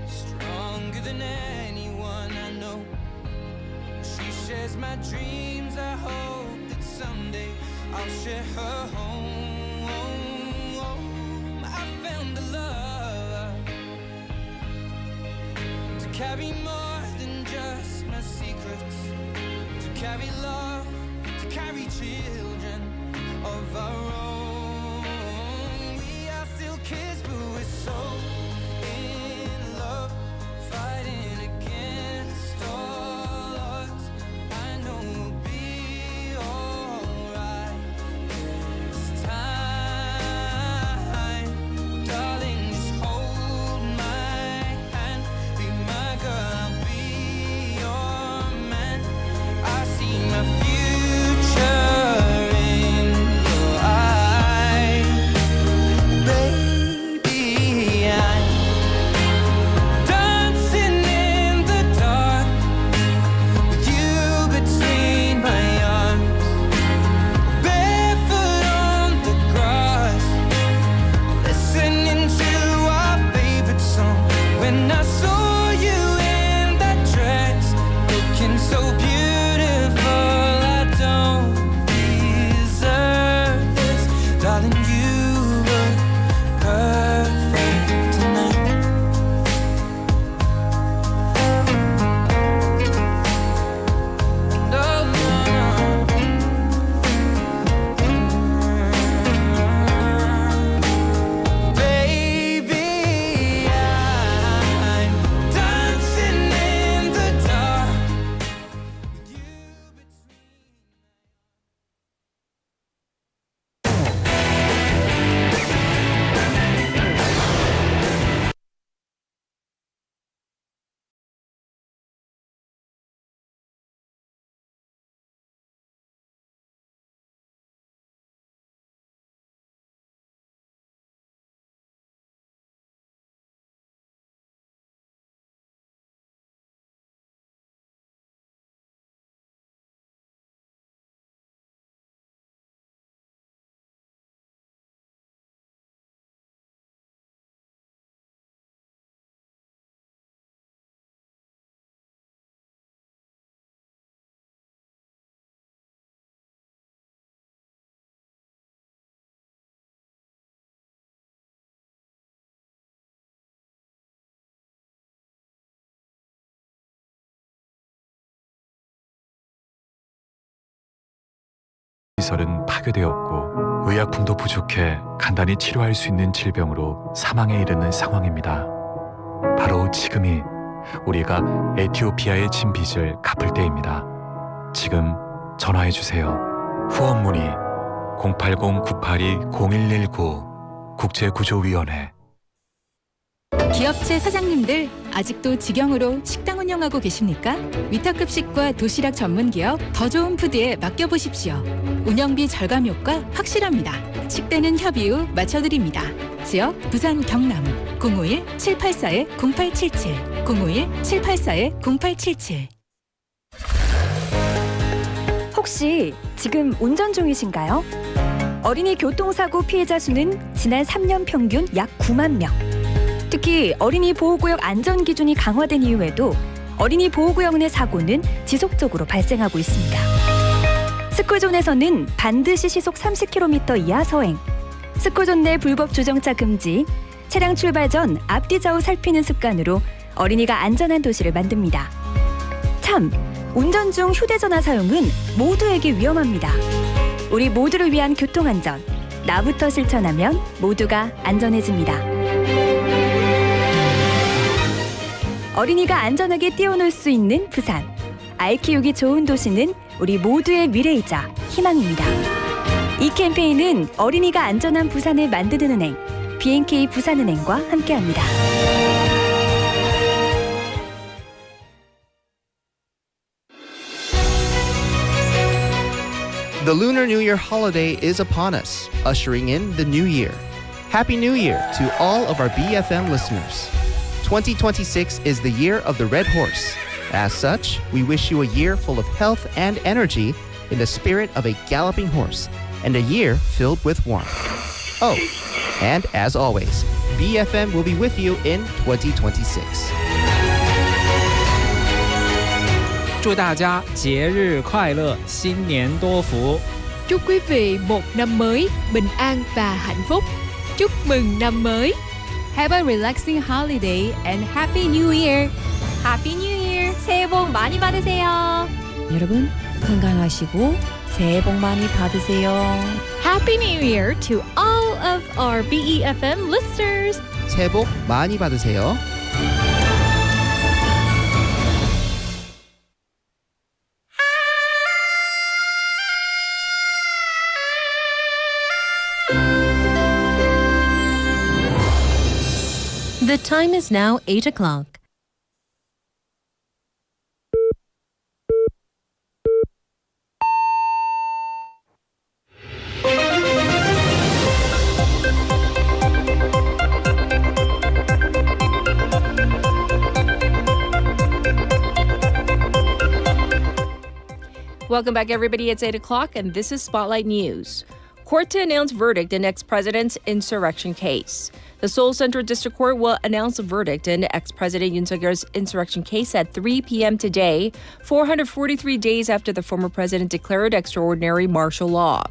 stronger than anyone I know. She shares my dreams. I hope that someday I'll share her home. I found a love to carry more than just my secrets, to carry love, to carry children of our own. We are still kids, but we're so in love, fighting against all odds. I know we'll be alright this time. Darling, just hold my hand, be my girl, I'll be your man. I see my future in your eyes. Baby, I'm dancing in the dark with you between my arms, barefoot on the grass, listening to our favorite song. When I saw you in that dress, looking so beautiful, I don't deserve this. Darling, you look perfect tonight. No, no, no. 의료시설은 파괴되었고 의약품도 부족해 간단히 치료할 수 있는 질병으로 사망에 이르는 상황입니다. 바로 지금이 우리가 에티오피아에 진 빚을 갚을 때입니다. 지금 전화해 주세요. 후원 문의 080-982-0119 국제구조위원회. 기업체 사장님들 아직도 직영으로 식당 운영하고 계십니까? 위탁급식과 도시락 전문기업 더 좋은 푸드에 맡겨보십시오. 운영비 절감 효과 확실합니다. 식대는 협의 후 맞춰드립니다. 지역 부산 경남 051-784-0877 051-784-0877. 혹시 지금 운전 중이신가요? 어린이 교통사고 피해자 수는 지난 3년 평균 약 9만 명. 특히 어린이 보호구역 안전 기준이 강화된 이후에도 어린이 보호구역 내 사고는 지속적으로 발생하고 있습니다. 스쿨존에서는 반드시 시속 30km 이하 서행, 스쿨존 내 불법 주정차 금지, 차량 출발 전 앞뒤 좌우 살피는 습관으로 어린이가 안전한 도시를 만듭니다. 참, 운전 중 휴대전화 사용은 모두에게 위험합니다. 우리 모두를 위한 교통안전, 나부터 실천하면 모두가 안전해집니다. 어린이가 안전하게 뛰어놀 수 있는 부산. 아이 키우기 좋은 도시는 우리 모두의 미래이자 희망입니다. 이 캠페인은 어린이가 안전한 부산을 만드는 은행, B&K 부산은행과 함께합니다. The Lunar New Year holiday is upon us, ushering in the new year. Happy New Year to all of our BFM listeners. 2026 is the year of the Red Horse. As such, we wish you a year full of health and energy in the spirit of a galloping horse, and a year filled with warmth. Oh, and as always, BFM will be with you in 2026. 祝大家节日快乐，新年多福。 Chúc quý vị một năm mới bình an và hạnh phúc. Chúc mừng năm mới. Have a relaxing holiday and Happy New Year. Happy New Year. 새해 복 많이 받으세요. 여러분 건강하시고 새해 복 많이 받으세요. Happy New Year to all of our BEFM listeners. 새해 복 많이 받으세요. The time is now 8 o'clock. Welcome back, everybody. It's 8 o'clock, and this is Spotlight News. Court to announce verdict in ex-president's insurrection case. The Seoul Central District Court will announce a verdict in ex-president Yoon Suk-yeol's insurrection case at 3 p.m. today, 443 days after the former president declared extraordinary martial law.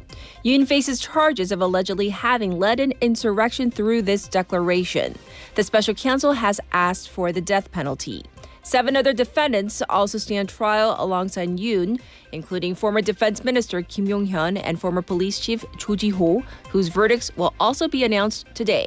Yoon faces charges of allegedly having led an insurrection through this declaration. The special counsel has asked for the death penalty. 7 other defendants also stand trial alongside Yoon, including former Defense Minister Kim Yong-hyun and former Police Chief Cho Ji-ho, whose verdicts will also be announced today.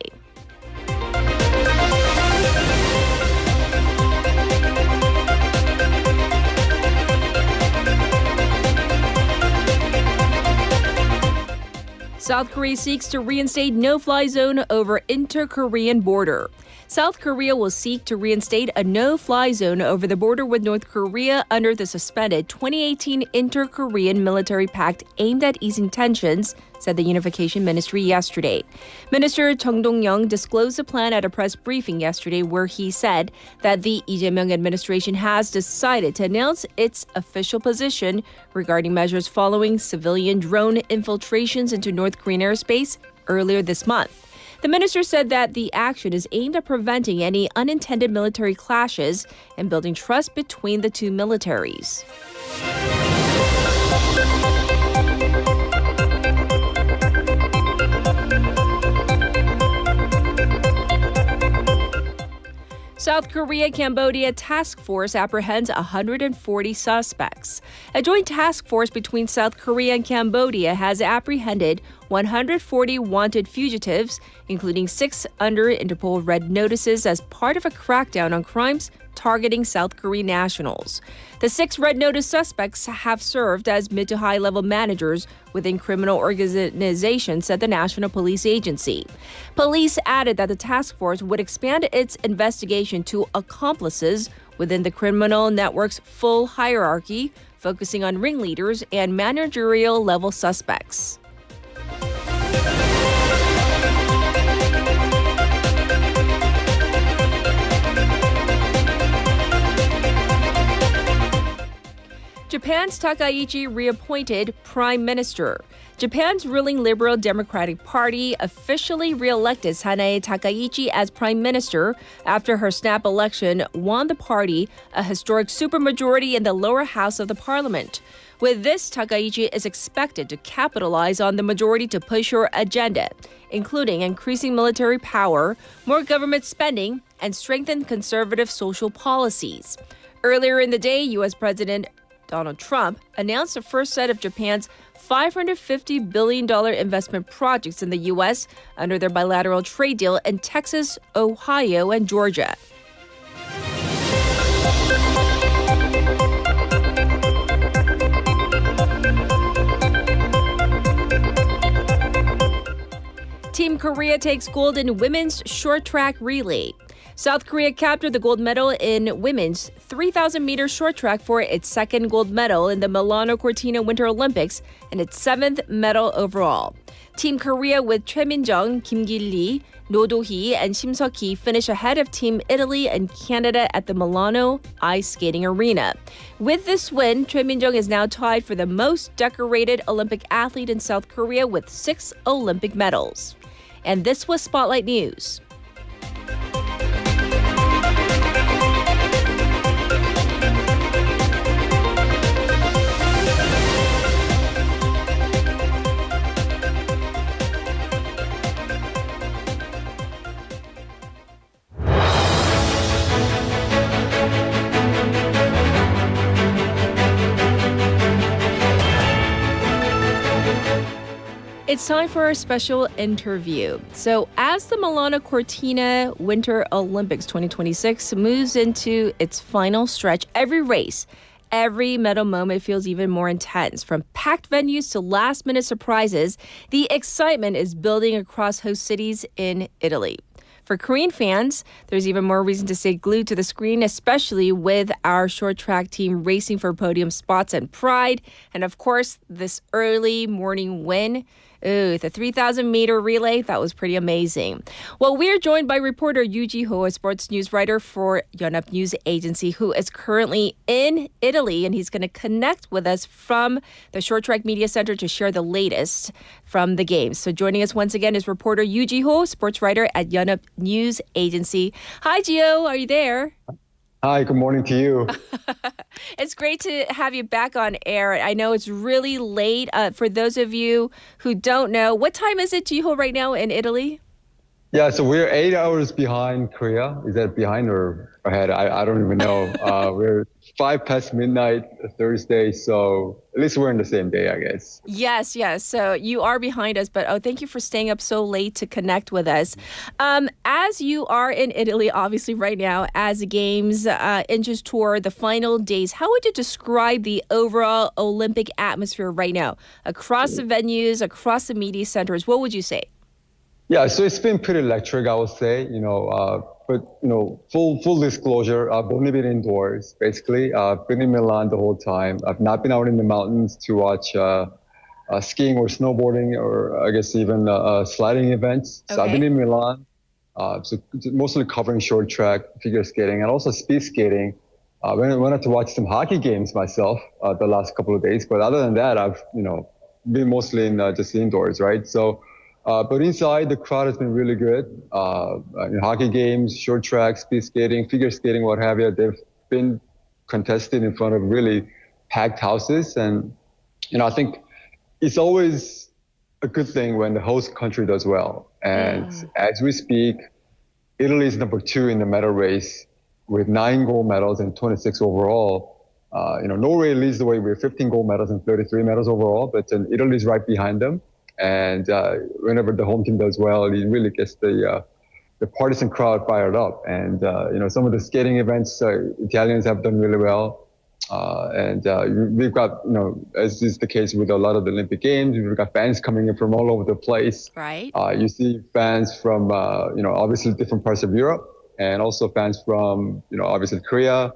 South Korea seeks to reinstate no-fly zone over inter-Korean border. South Korea will seek to reinstate a no-fly zone over the border with North Korea under the suspended 2018 Inter-Korean Military Pact aimed at easing tensions, said the Unification Ministry yesterday. Minister Chung Dong-young disclosed the plan at a press briefing yesterday where he said that the Lee Jae-myung administration has decided to announce its official position regarding measures following civilian drone infiltrations into North Korean airspace earlier this month. The minister said that the action is aimed at preventing any unintended military clashes and building trust between the two militaries. South Korea Cambodia task force apprehends 140 suspects. A joint task force between South Korea and Cambodia has apprehended 140 wanted fugitives, including 6 under Interpol red notices as part of a crackdown on crimes targeting South Korean nationals. The 6 red notice suspects have served as mid to high level managers within criminal organizations, said the National Police Agency. Police added that the task force would expand its investigation to accomplices within the criminal network's full hierarchy, focusing on ringleaders and managerial level suspects. Japan's Takaichi reappointed prime minister. Japan's ruling Liberal Democratic Party officially re-elected Sanae Takaichi as prime minister after her snap election won the party a historic supermajority in the lower house of the parliament. With this, Takaichi is expected to capitalize on the majority to push her agenda, including increasing military power, more government spending, and strengthen conservative social policies. Earlier in the day, U.S. President Donald Trump announced the first set of Japan's $550 billion investment projects in the U.S. under their bilateral trade deal in Texas, Ohio, and Georgia. Team Korea takes gold in women's short track relay. South Korea captured the gold medal in women's 3,000-meter short track for its second gold medal in the Milano Cortina Winter Olympics and its 7th medal overall. Team Korea with Choi Min-jung, Kim Gi-lee, No Do-hee, and Shim Seok-hee finish ahead of Team Italy and Canada at the Milano Ice Skating Arena. With this win, Choi Min-jung is now tied for the most decorated Olympic athlete in South Korea with 6 Olympic medals. And this was Spotlight News. It's time for our special interview. So, as the Milano Cortina Winter Olympics 2026 moves into its final stretch, every race, every medal moment feels even more intense. From packed venues to last-minute surprises, the excitement is building across host cities in Italy. For Korean fans, there's even more reason to stay glued to the screen, especially with our short track team racing for podium spots and pride. And of course, this early morning win. Ooh, the 3,000-meter relay, that was pretty amazing. Well, we're joined by reporter Yoo Ji-ho, a sports news writer for Yonhap News Agency, who is currently in Italy, and he's going to connect with us from the Short Track Media Center to share the latest from the games. So joining us once again is reporter Yoo Ji-ho, sports writer at Yonhap News Agency. Hi, Gio, are you there? Hi, good morning to you. It's great to have you back on air. I know it's really late. For those of you who don't know, what time is it, Jiho, right now in Italy? Yeah, so we're 8 hours behind Korea. Is that behind or ahead? I don't even know. We're 5 past midnight Thursday, so at least we're in the same day, I guess. Yes. So you are behind us, but thank you for staying up so late to connect with us. As you are in Italy, obviously right now, as the games inches toward the final days, how would you describe the overall Olympic atmosphere right now? Across the venues, across the media centers, what would you say? Yeah, so it's been pretty electric, I would say, but, full disclosure, I've only been indoors, basically. I've been in Milan the whole time. I've not been out in the mountains to watch skiing or snowboarding or I guess even sliding events. So I've been in Milan, so mostly covering short track, figure skating, and also speed skating. I went out to watch some hockey games myself the last couple of days, but other than that, I've, been mostly in just indoors, right? So, but inside, the crowd has been really good. Hockey games, short track, speed skating, figure skating, what have you, they've been contested in front of really packed houses. And, I think it's always a good thing when the host country does well. And as we speak, Italy is number 2 in the medal race. with 9 gold medals and 26 overall. Norway leads the way with 15 gold medals and 33 medals overall, but Italy is right behind them. And whenever the home team does well, it really gets the partisan crowd fired up. And some of the skating events, Italians have done really well. And we've got, as is the case with a lot of the Olympic Games, we've got fans coming in from all over the place. Right. You see fans from, obviously different parts of Europe, and also fans from, obviously Korea,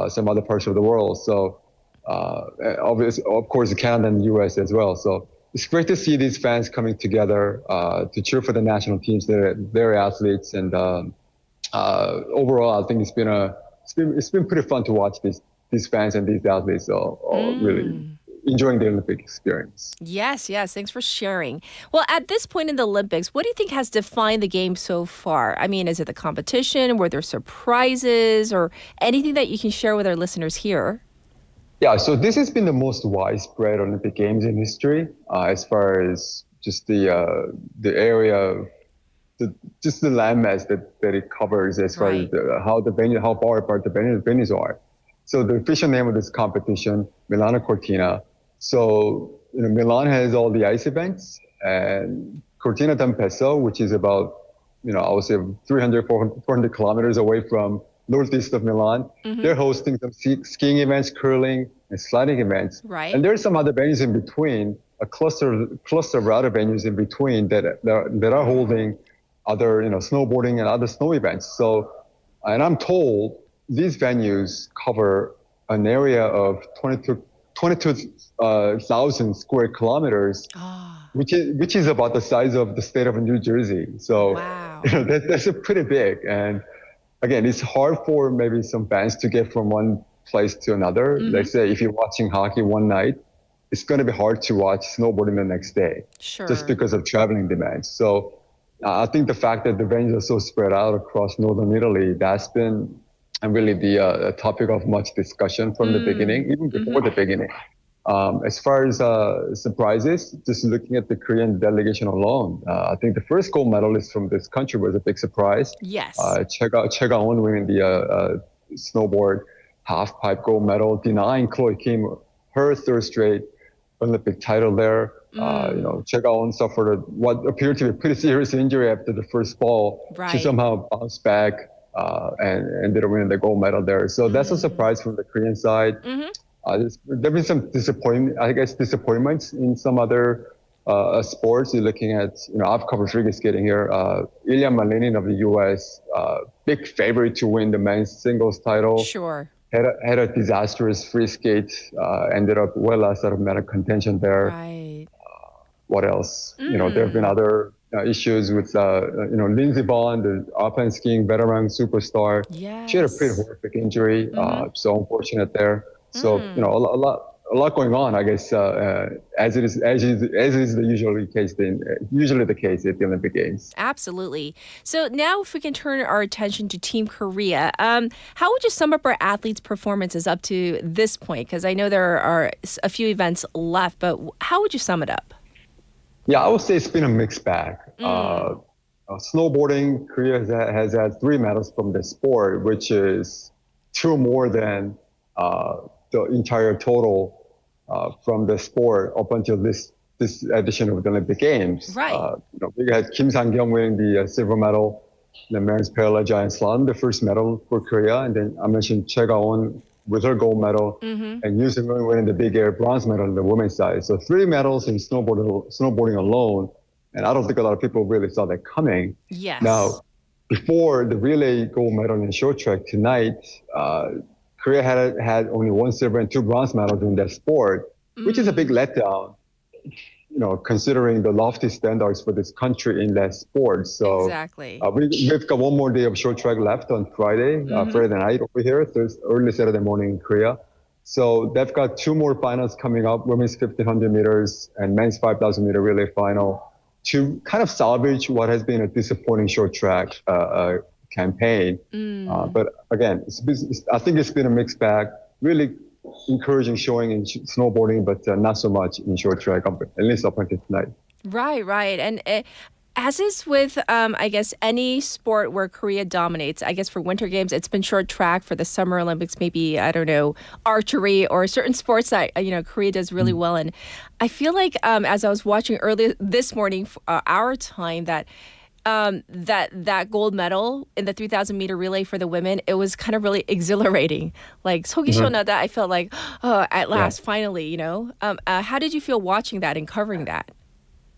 some other parts of the world. So, obviously, of course, Canada and the U.S. as well. So it's great to see these fans coming together to cheer for the national teams, their athletes, and overall, I think it's been pretty fun to watch these fans and these athletes really enjoying the Olympic experience. Yes. Thanks for sharing. Well, at this point in the Olympics, what do you think has defined the game so far? I mean, is it the competition? Were there surprises or anything that you can share with our listeners here? Yeah, so this has been the most widespread Olympic Games in history, as far as just the area, just the landmass that it covers, as far as how far apart the venues are. So the official name of this competition, Milano Cortina. So Milan has all the ice events, and Cortina d'Ampezzo, which is about I would say 400 kilometers away from northeast of Milan. Mm-hmm. They're hosting some skiing events, curling, and sliding events. Right. And there's some other venues in between, a cluster of other venues in between that are holding other snowboarding and other snow events. So, and I'm told these venues cover an area of 22,000 square kilometers, which is about the size of the state of New Jersey. So wow. That's a pretty big. And again, it's hard for maybe some fans to get from one place to another. Mm-hmm. Let's say if you're watching hockey one night, it's going to be hard to watch snowboarding the next day, just because of traveling demands. So I think the fact that the venues are so spread out across northern Italy, that's been really the topic of much discussion from the beginning, even before the beginning. As far as surprises, just looking at the Korean delegation alone, I think the first gold medalist from this country was a big surprise. Yes. Chegaon winning the snowboard half-pipe gold medal, denying Chloe Kim her third straight Olympic title there. Chegaon suffered what appeared to be a pretty serious injury after the first fall. Right. She somehow bounced back and ended up winning the gold medal there. So that's a surprise from the Korean side. Mm-hmm. There's been some disappointments in some other sports. You're looking at, I've covered figure skating here. Ilya Malinin of the U.S., big favorite to win the men's singles title. Sure. Had a disastrous free skate, ended up well outside of medal contention there. Right. What else? There have been other issues with, Lindsey Vonn, the alpine skiing veteran superstar. Yes. She had a pretty horrific injury, so unfortunate there. So, a lot going on, I guess, as is usually the case at the Olympic Games. Absolutely. So now if we can turn our attention to Team Korea, how would you sum up our athletes' performances up to this point? Because I know there are a few events left, but how would you sum it up? Yeah, I would say it's been a mixed bag. Snowboarding, Korea has had 3 medals from the sport, which is 2 more than the entire total from the sport up until this edition of the Olympic Games. Right. We had Kim Sang-kyung winning the silver medal in the men's parallel giant slalom, the first medal for Korea, and then I mentioned Chegaon with her gold medal, and Yoo Seung-won winning the big air bronze medal on the women's side. So 3 medals in snowboarding alone, and I don't think a lot of people really saw that coming. Yes. Now, before the relay gold medal in short track tonight, Korea had only 1 silver and 2 bronze medals in that sport, which is a big letdown, considering the lofty standards for this country in that sport. So exactly. We've got 1 more day of short track left on Friday, Friday night over here, early Saturday morning in Korea. So they've got 2 more finals coming up, women's 1,500 meters and men's 5,000 meter relay final, to kind of salvage what has been a disappointing short track campaign. But again, I think it's been a mixed bag. Really encouraging showing in snowboarding, but not so much in short track, at least up until tonight. Right. And As is with, I guess, any sport where Korea dominates, I guess for Winter Games, it's been short track. For the Summer Olympics, maybe, I don't know, archery or certain sports that, Korea does really well in. I feel like as I was watching earlier this morning, our time, that that gold medal in the 3,000 meter relay for the women, it was kind of really exhilarating. Like, 속이 시원하다, I felt like, oh, at last, finally, How did you feel watching that and covering that?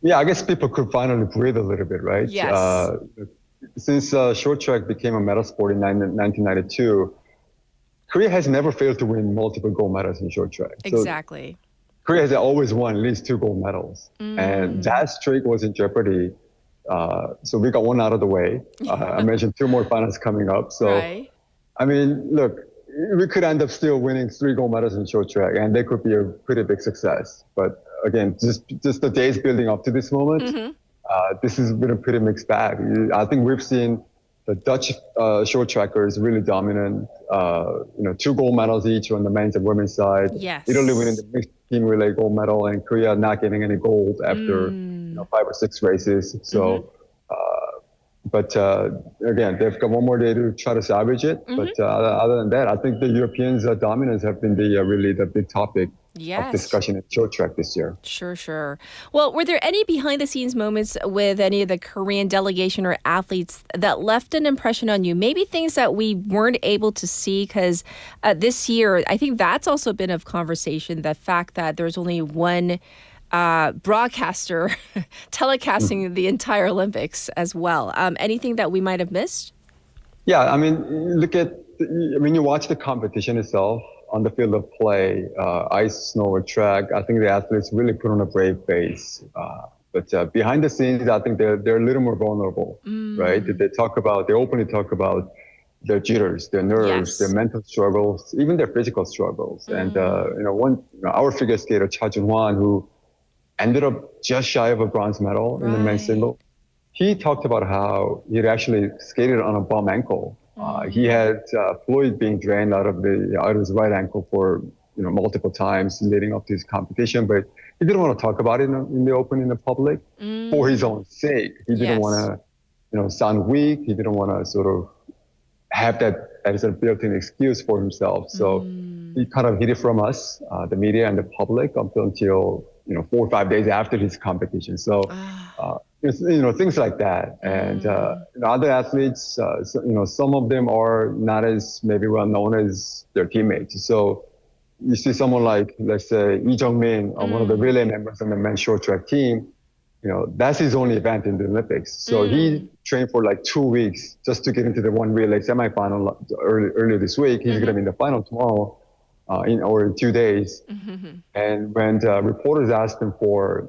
Yeah, I guess people could finally breathe a little bit, right? Yes. Since short track became a medal sport in 1992, Korea has never failed to win multiple gold medals in short track. Exactly. So Korea has always won at least 2 gold medals. And that streak was in jeopardy. So we got one out of the way. I mentioned 2 more finals coming up. So, I mean, look, we could end up still winning 3 gold medals in short track, and that could be a pretty big success. But again, just the days building up to this moment, this has been a pretty mixed bag. I think we've seen the Dutch short trackers really dominant. 2 gold medals each on the men's and women's side. Yes. Italy winning the mixed team relay gold medal, and Korea not getting any gold after 5 or 6 races. So, but again, they've got one more day to try to salvage it. But other than that, I think the Europeans' dominance have been really the big topic of discussion in short track this year. Sure. Well, were there any behind-the-scenes moments with any of the Korean delegation or athletes that left an impression on you? Maybe things that we weren't able to see, because this year, I think that's also been of conversation, the fact that there's only one broadcaster telecasting the entire Olympics as well. Anything that we might have missed? Yeah, I mean, when you watch the competition itself, on the field of play, ice, snow, or track, I think the athletes really put on a brave face. But behind the scenes, I think they're a little more vulnerable, right? They openly talk about their jitters, their nerves, their mental struggles, even their physical struggles. And our figure skater Cha Jun-hwan, who ended up just shy of a bronze medal in the men's single, he talked about how he'd actually skated on a bum ankle. He had fluid being drained out of his right ankle for multiple times leading up to his competition, but he didn't want to talk about it in the open, in the public, for his own sake. He didn't want to, sound weak. He didn't want to sort of have that as a built-in excuse for himself. So he kind of hid it from us, the media and the public, until 4 or 5 days after his competition. So. Things like that. And other athletes, some of them are not as maybe well known as their teammates. So you see someone like, let's say, Lee Jung-min, one of the relay members on the men's short track team, that's his only event in the Olympics. So he trained for like 2 weeks just to get into the one relay semifinal earlier this week. He's going to be in the final tomorrow in 2 days. And when reporters asked him for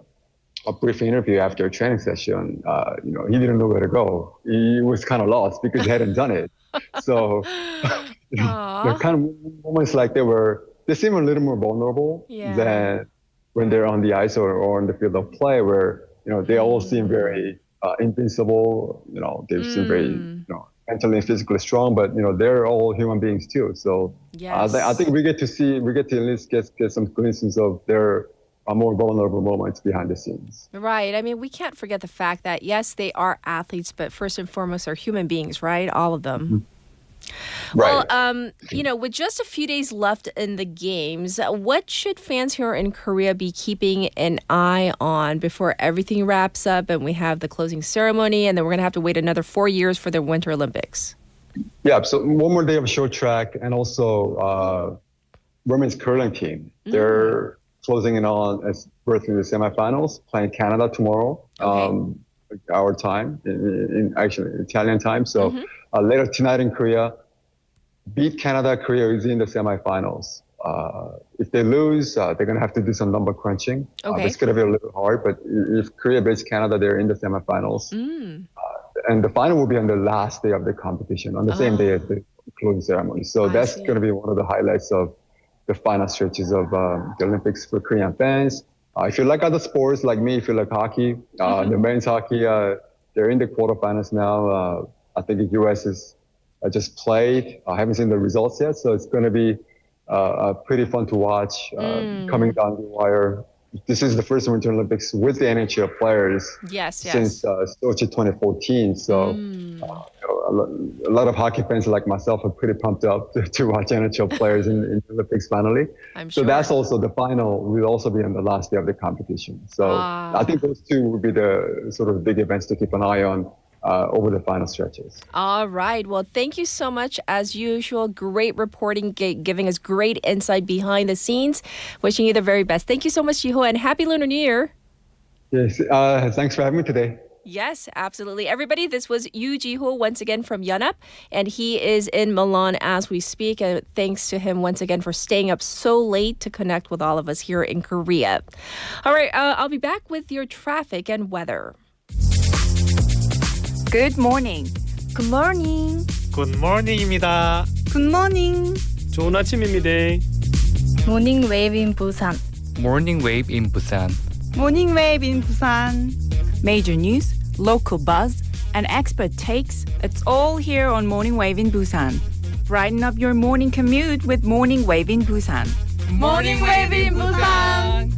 a brief interview after a training session, he didn't know where to go. He was kind of lost because he hadn't done it. So, they're kind of moments like they seem a little more vulnerable than when they're on the ice or on the field of play, where they all seem very invincible. They seem very mentally and physically strong, but they're all human beings too. So I think we get to at least get some glimpses of their more vulnerable moments behind the scenes. Right. I mean, we can't forget the fact that, yes, they are athletes, but first and foremost are human beings, right? All of them. Right. Well, with just a few days left in the games, what should fans here in Korea be keeping an eye on before everything wraps up and we have the closing ceremony, and then we're going to have to wait another 4 years for the Winter Olympics? Yeah, so one more day of short track, and also women's curling team. They're closing in on as birth in the semifinals, playing Canada tomorrow, our time, in actually Italian time. So later tonight in Korea, beat Canada. Korea is in the semifinals. If they lose, they're going to have to do some number crunching. It's going to be a little hard, but if Korea beats Canada, they're in the semifinals. And the final will be on the last day of the competition, on the same day as the closing ceremony. So that's going to be one of the highlights of the final stretches of the Olympics for Korean fans. If you like other sports, like me, if you like hockey, the men's hockey, they're in the quarterfinals now. I think the U.S. is just played. I haven't seen the results yet, so it's going to be pretty fun to watch coming down the wire. this is the first Winter Olympics with the NHL players since Sochi 2014. So a lot of hockey fans like myself are pretty pumped up to watch NHL players in the Olympics finally. So that's also the final will also be on the last day of the competition. So I think those two would be the sort of big events to keep an eye on over the final stretches. All right. Well, thank you so much. As usual, great reporting, giving us great insight behind the scenes. Wishing you the very best. Thank you so much, Jiho, and Happy Lunar New Year. Yes. Thanks for having me today. Yes, absolutely. Everybody, this was Yoo Ji-ho once again from Yeonap, and he is in Milan as we speak. And thanks to him once again for staying up so late to connect with all of us here in Korea. All right, I'll be back with your traffic and weather. Good morning. Good morning. Good morning입니다. Good morning. 좋은 아침입니다. Morning wave in Busan. Morning wave in Busan. Morning wave in Busan. Major news, local buzz, and expert takes. It's all here on Morning Wave in Busan. Brighten up your morning commute with Morning Wave in Busan. Morning wave in Busan.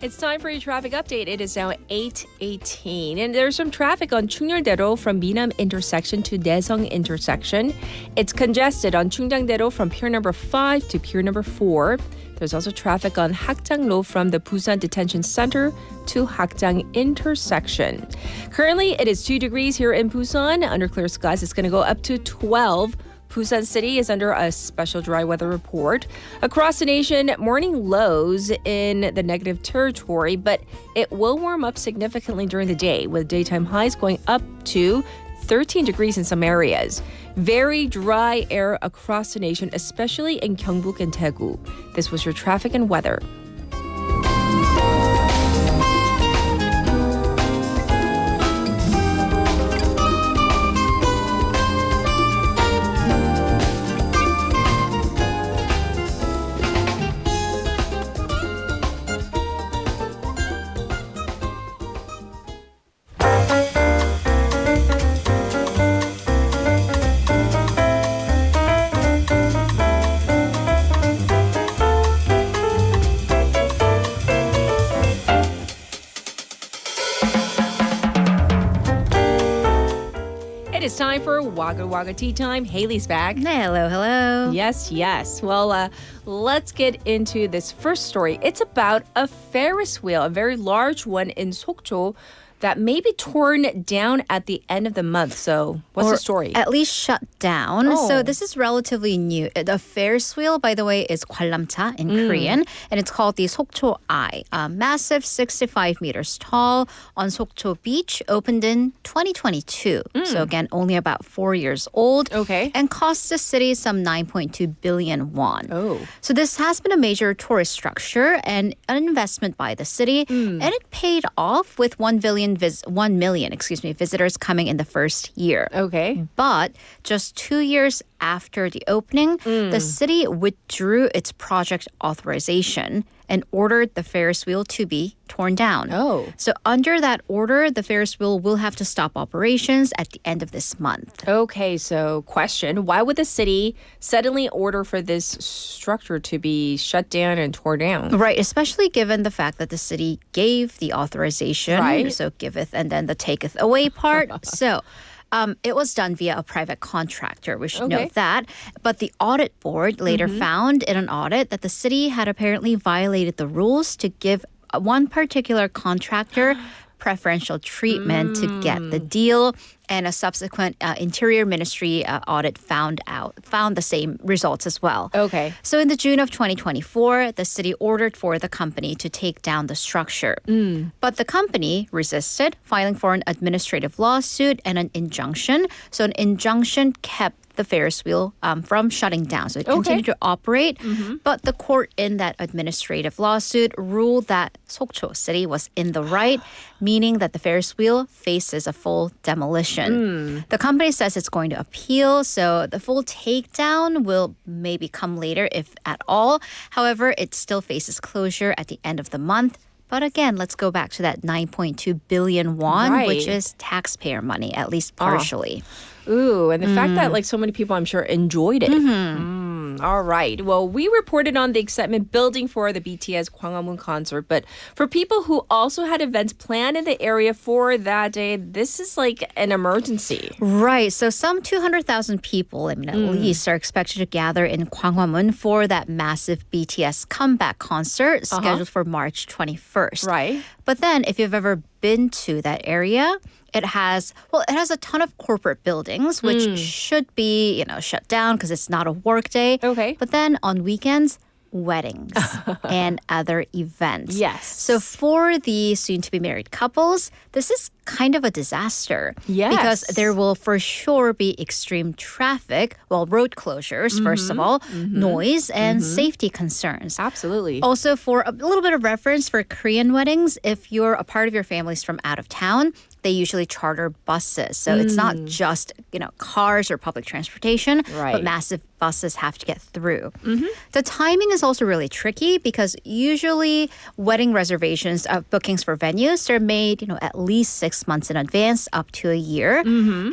It's time for your traffic update. It is now 8:18, and there's some traffic on Chungnyeol-daero from Minam intersection to Daeseong intersection. It's congested on Chungjang-daero from pier number 5 to pier number 4. There's also traffic on Hakjang-lo from the Busan Detention Center to Hakjang intersection. Currently, it is 2 degrees here in Busan. Under clear skies, it's going to go up to 12. Busan City is under a special dry weather report. Across the nation, morning lows in the negative territory, but it will warm up significantly during the day, with daytime highs going up to 13 degrees in some areas. Very dry air across the nation, especially in Gyeongbuk and Daegu. This was your traffic and weather. It's time for Wagga Wagga Tea Time. Haley's back. Hello, hello. Yes, yes. Well, let's get into this first story. It's about a Ferris wheel, a very large one in Sokcho that may be torn down at the end of the month. So what's the story? At least shut down. So this is relatively new. The Ferris wheel, by the way, is gwallamcha in Korean, and it's called the Sokcho Eye. Massive, 65 meters tall on Sokcho Beach, opened in 2022. So again, only about 4 years old. Okay. And costs the city some 9.2 billion won. So this has been a major tourist structure and an investment by the city, and it paid off with 1 million visitors coming in the first year. Okay. But just 2 years after the opening, the city withdrew its project authorization and ordered the Ferris wheel to be torn down. So under that order, the Ferris wheel will have to stop operations at the end of this month. Okay, so question, why would the city suddenly order for this structure to be shut down and torn down? Right, especially given the fact that the city gave the authorization. Right. So giveth and then the taketh away part. So it was done via a private contractor. We should note that. But the audit board later found in an audit that the city had apparently violated the rules to give one particular contractor preferential treatment to get the deal. And a subsequent Interior Ministry audit found the same results as well. Okay. So in the June of 2024, the city ordered for the company to take down the structure. But the company resisted, filing for an administrative lawsuit and an injunction. So an injunction kept the Ferris wheel from shutting down. So it continued to operate. But the court in that administrative lawsuit ruled that Sokcho City was in the right, meaning that the Ferris wheel faces a full demolition. The company says it's going to appeal, so the full takedown will maybe come later, if at all. However, it still faces closure at the end of the month. But again, let's go back to that 9.2 billion won, which is taxpayer money, at least partially. Ooh, and the fact that like so many people, I'm sure, enjoyed it. All right. Well, we reported on the excitement building for the BTS Gwanghwamun concert, but for people who also had events planned in the area for that day, this is like an emergency. Right. So some 200,000 people, at least, are expected to gather in Gwanghwamun for that massive BTS comeback concert scheduled for March 21st. Right. But then, if you've ever been to that area, it has a ton of corporate buildings, which should be, shut down because it's not a work day. Okay. But then on weekends, weddings and other events. Yes. So for the soon-to-be married couples, this is kind of a disaster. Yes. Because there will for sure be extreme traffic, road closures, first of all, noise, and safety concerns. Absolutely. Also, for a little bit of reference for Korean weddings, if you're a part of your family's from out of town, they usually charter buses. So it's not just, cars or public transportation, but massive buses have to get through. The timing is also really tricky because usually wedding reservations, bookings for venues, they're made, at least 6 months in advance, up to a year.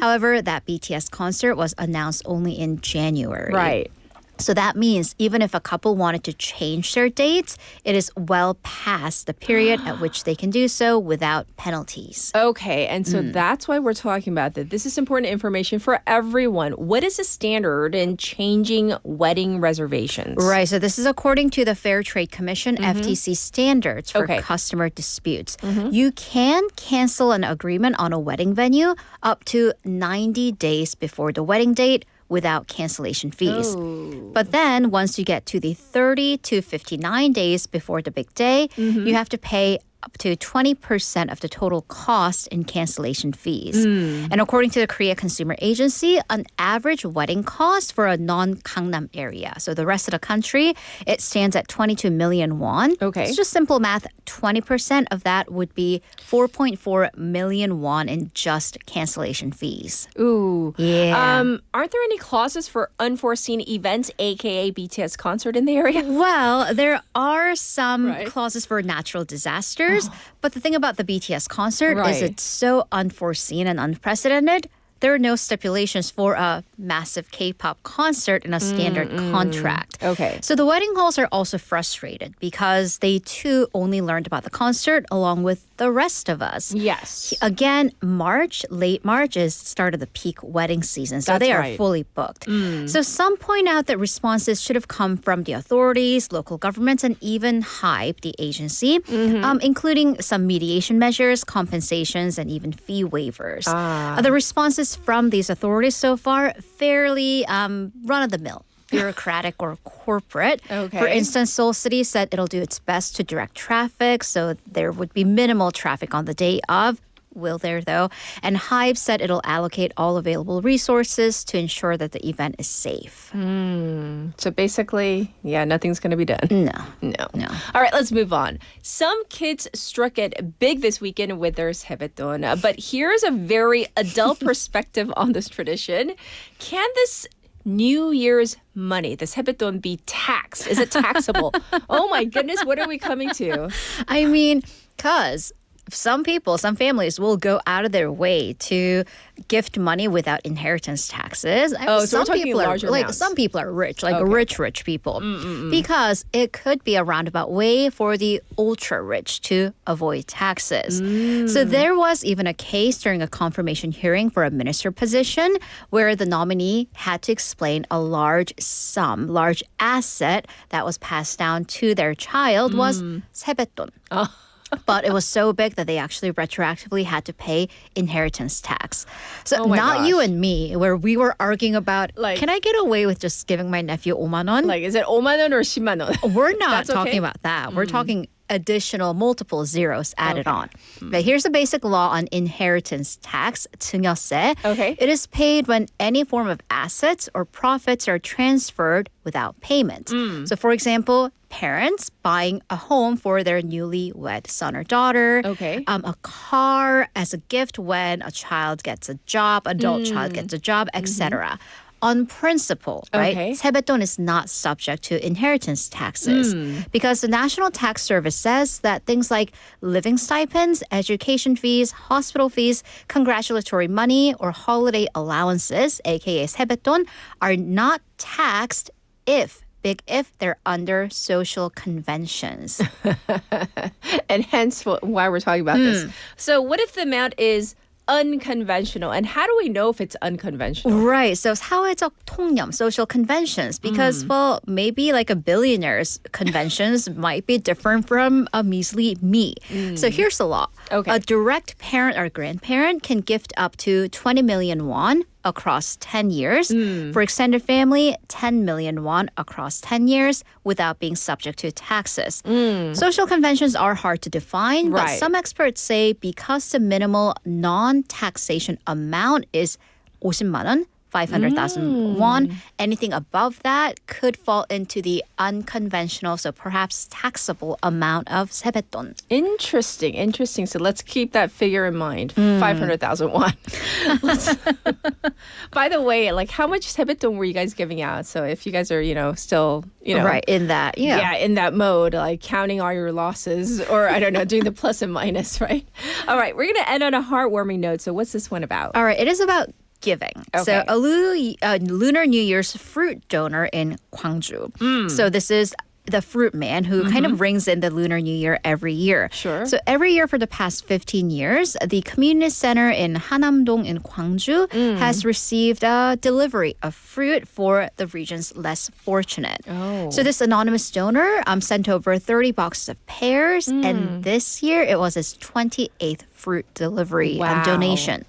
However, that BTS concert was announced only in January. Right. So that means even if a couple wanted to change their dates, it is well past the period at which they can do so without penalties. Okay, and so that's why we're talking about that. This is important information for everyone. What is the standard in changing wedding reservations? Right, so this is according to the Fair Trade Commission, FTC standards for customer disputes. You can cancel an agreement on a wedding venue up to 90 days before the wedding date without cancellation fees. But then once you get to the 30 to 59 days before the big day, you have to pay up to 20% of the total cost in cancellation fees. And according to the Korea Consumer Agency, an average wedding cost for a non-Gangnam area, so the rest of the country, it stands at 22 million won. Okay. It's just simple math. 20% of that would be 4.4 million won in just cancellation fees. Ooh. Yeah. Aren't there any clauses for unforeseen events, aka BTS concert in the area? Well, there are some clauses for natural disasters. But the thing about the BTS concert is it's so unforeseen and unprecedented. There are no stipulations for a massive K-pop concert in a standard contract. Okay. So the wedding halls are also frustrated because they too only learned about the concert along with the rest of us. Yes. Again, late March is start of the peak wedding season. So That's they are right. fully booked. So some point out that responses should have come from the authorities, local governments, and even HYBE, the agency, including some mediation measures, compensations, and even fee waivers. The responses from these authorities so far fairly run-of-the-mill. Bureaucratic or corporate. Okay. For instance, Seoul City said it'll do its best to direct traffic, so there would be minimal traffic on the day of. Will there, though? And HYBE said it'll allocate all available resources to ensure that the event is safe. So basically, nothing's going to be done. No. All right, let's move on. Some kids struck it big this weekend with their Sebeton, but here's a very adult perspective on this tradition. Can this New Year's money, the Sebeton, be taxed? Is it taxable? Oh my goodness, what are we coming to? I mean, because some families will go out of their way to gift money without inheritance taxes. I mean, so we're talking larger amounts. Some people are rich, rich people, because it could be a roundabout way for the ultra rich to avoid taxes. So there was even a case during a confirmation hearing for a minister position where the nominee had to explain a large asset that was passed down to their child was Sebeton. But it was so big that they actually retroactively had to pay inheritance tax. So not you and me, where we were arguing about, can I get away with just giving my nephew 5만 won? Is it 5만 won or 10만 won? We're not talking about that. We're talking additional multiple zeros added on. But here's the basic law on inheritance tax, 증여세. Okay. It is paid when any form of assets or profits are transferred without payment. So for example, parents buying a home for their newly wed son or daughter. Okay. A car as a gift when a child gets a job, adult child gets a job, etc. On principle, right? Okay. Sebeton is not subject to inheritance taxes because the National Tax Service says that things like living stipends, education fees, hospital fees, congratulatory money, or holiday allowances, aka Sebeton, are not taxed if they're under social conventions. And hence why we're talking about this. So what if the amount is unconventional? And how do we know if it's unconventional? Right. So 사회적 통념, social conventions, because, well, maybe like a billionaire's conventions might be different from a measly me. So here's the law. Okay. A direct parent or grandparent can gift up to 20 million won across 10 years. For extended family, 10 million won across 10 years without being subject to taxes. Social conventions are hard to define, but Right. some experts say because the minimal non-taxation amount is 50만 원, 500,000 won. Anything above that could fall into the unconventional, so perhaps taxable amount of sebeton. Interesting. So let's keep that figure in mind. 500,000 won. By the way, like how much Sebeton were you guys giving out? So if you guys are, still, right in that, in that mode, like counting all your losses or I don't know, doing the plus and minus, right? All right, we're going to end on a heartwarming note. So what's this one about? All right, it is about giving. Okay. So a Lunar New Year's fruit donor in Gwangju. So this is the fruit man who kind of rings in the Lunar New Year every year. Sure. So every year for the past 15 years, the community center in Hanam-dong in Gwangju has received a delivery of fruit for the region's less fortunate. Oh. So this anonymous donor sent over 30 boxes of pears, and this year it was his 28th fruit delivery donation.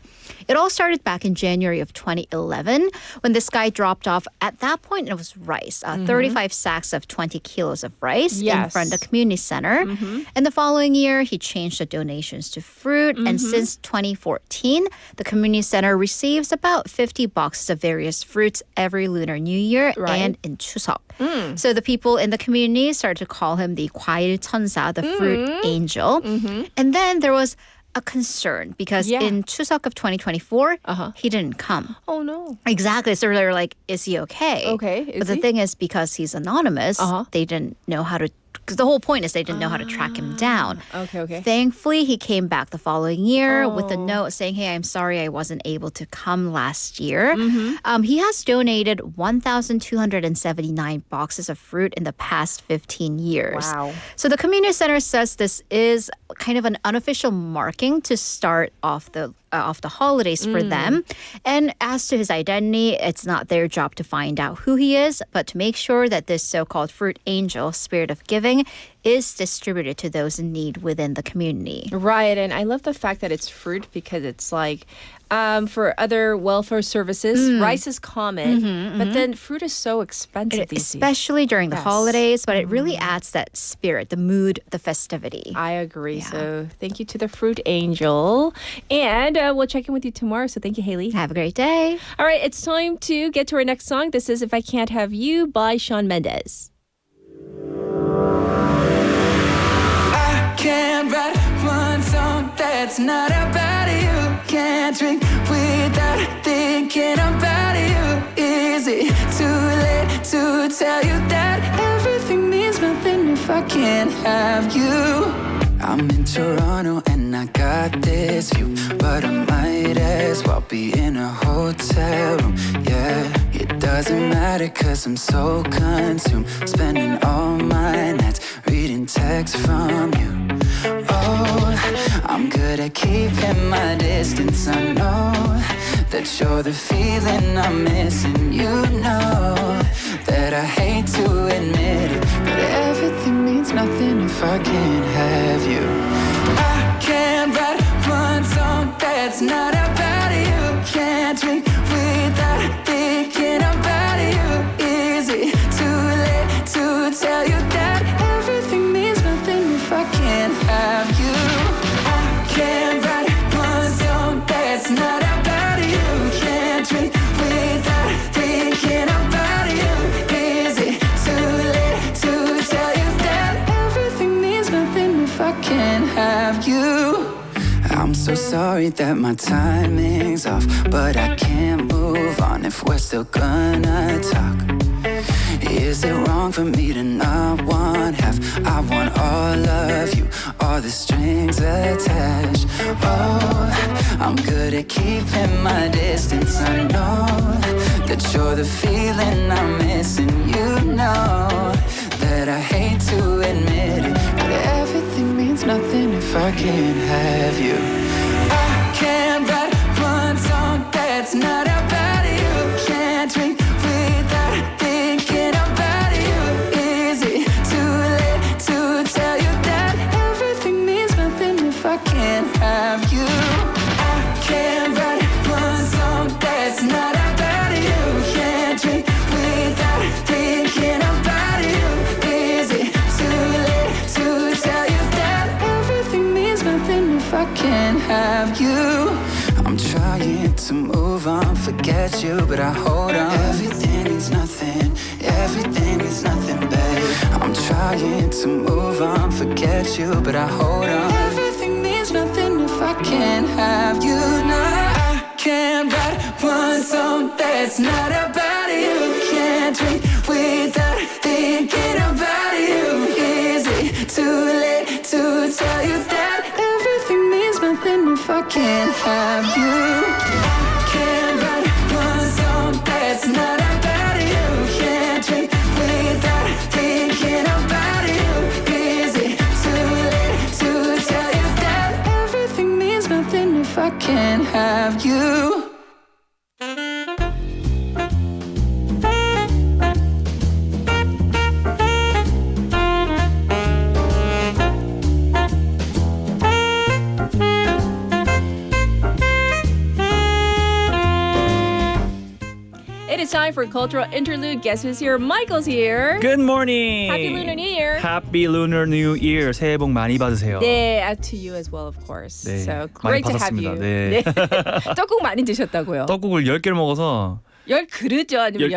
It all started back in January of 2011 when this guy dropped off, at that point it was rice, 35 sacks of 20 kilos of rice in front of the community center. And the following year, he changed the donations to fruit. And since 2014, the community center receives about 50 boxes of various fruits every Lunar New Year and in Chuseok. So the people in the community started to call him the 과일 천사, the fruit angel. And then there was a concern because in Chuseok of 2024, he didn't come. Oh, no. Exactly. So they were like, is he okay? Okay. But the thing is, because he's anonymous, they didn't know how to, because the whole point is they didn't know how to track him down. Okay. Thankfully, he came back the following year with a note saying, hey, I'm sorry I wasn't able to come last year. He has donated 1,279 boxes of fruit in the past 15 years. Wow. So the community center says this is kind of an unofficial marking to start off the holidays for them. And as to his identity, it's not their job to find out who he is, but to make sure that this so-called fruit angel, spirit of giving, is distributed to those in need within the community. Right, and I love the fact that it's fruit because it's like for other welfare services, rice is common, but then fruit is so expensive these days. Especially during the holidays, but it really adds that spirit, the mood, the festivity. I agree. So thank you to the fruit angel. And we'll check in with you tomorrow. So thank you, Haley. Have a great day. All right, it's time to get to our next song. This is If I Can't Have You by Shawn Mendes. I can't write one song that's not about you. Can't drink without thinking about you. Is it too late to tell you that everything means nothing if I can't have you? I'm in Toronto and I got this view, but I might as well be in a hotel room. Yeah, it doesn't matter 'cause I'm so consumed, spending all my nights reading texts from you. Oh, I'm good at keeping my distance. I know that you're the feeling I'm missing. You know that I hate to admit it, but everything means nothing if I can't have you. I can't write one song that's not about you. Can't drink without thinking about you. Is it too late to tell you that everything means nothing if I can't so sorry that my timing's off, but I can't move on if we're still gonna talk. Is it wrong for me to not want half? I want all of you, all the strings attached. Oh, I'm good at keeping my distance. I know that you're the feeling I'm missing. You know that I hate to admit it, but everything means nothing if I can't have you. I can't write one song that's not about you. Can't drink without thinking about you. Is it too late to tell you that everything means nothing if I can't have you? I can't write one song that's not about you. Can't drink without thinking about you. Is it too late to tell you that everything means nothing if I can't have you? I'm trying to move on, forget you, but I hold on. Everything means nothing, everything means nothing, babe. I'm trying to move on, forget you, but I hold on. Everything means nothing if I can't have you. No, I can't write one song that's not about you. Can't drink without thinking about you. Is it too late to tell you that everything means nothing if I can't have you? I can't write one song that's not about you. Can't drink without thinking about you. Is it too late to tell you that everything means nothing if I can't have you? It's time for Cultural Interlude. Guess who's here? Michael's here. Good morning. Happy Lunar New Year. Happy Lunar New Year. 새해 복 많이 받으세요. 네, to you as well, of course. 네, So 많이 great to have 받았습니다. you. 네. 떡국 많이 드셨다고요? 떡국을 10개를 먹어서 10그릇이요? 아니면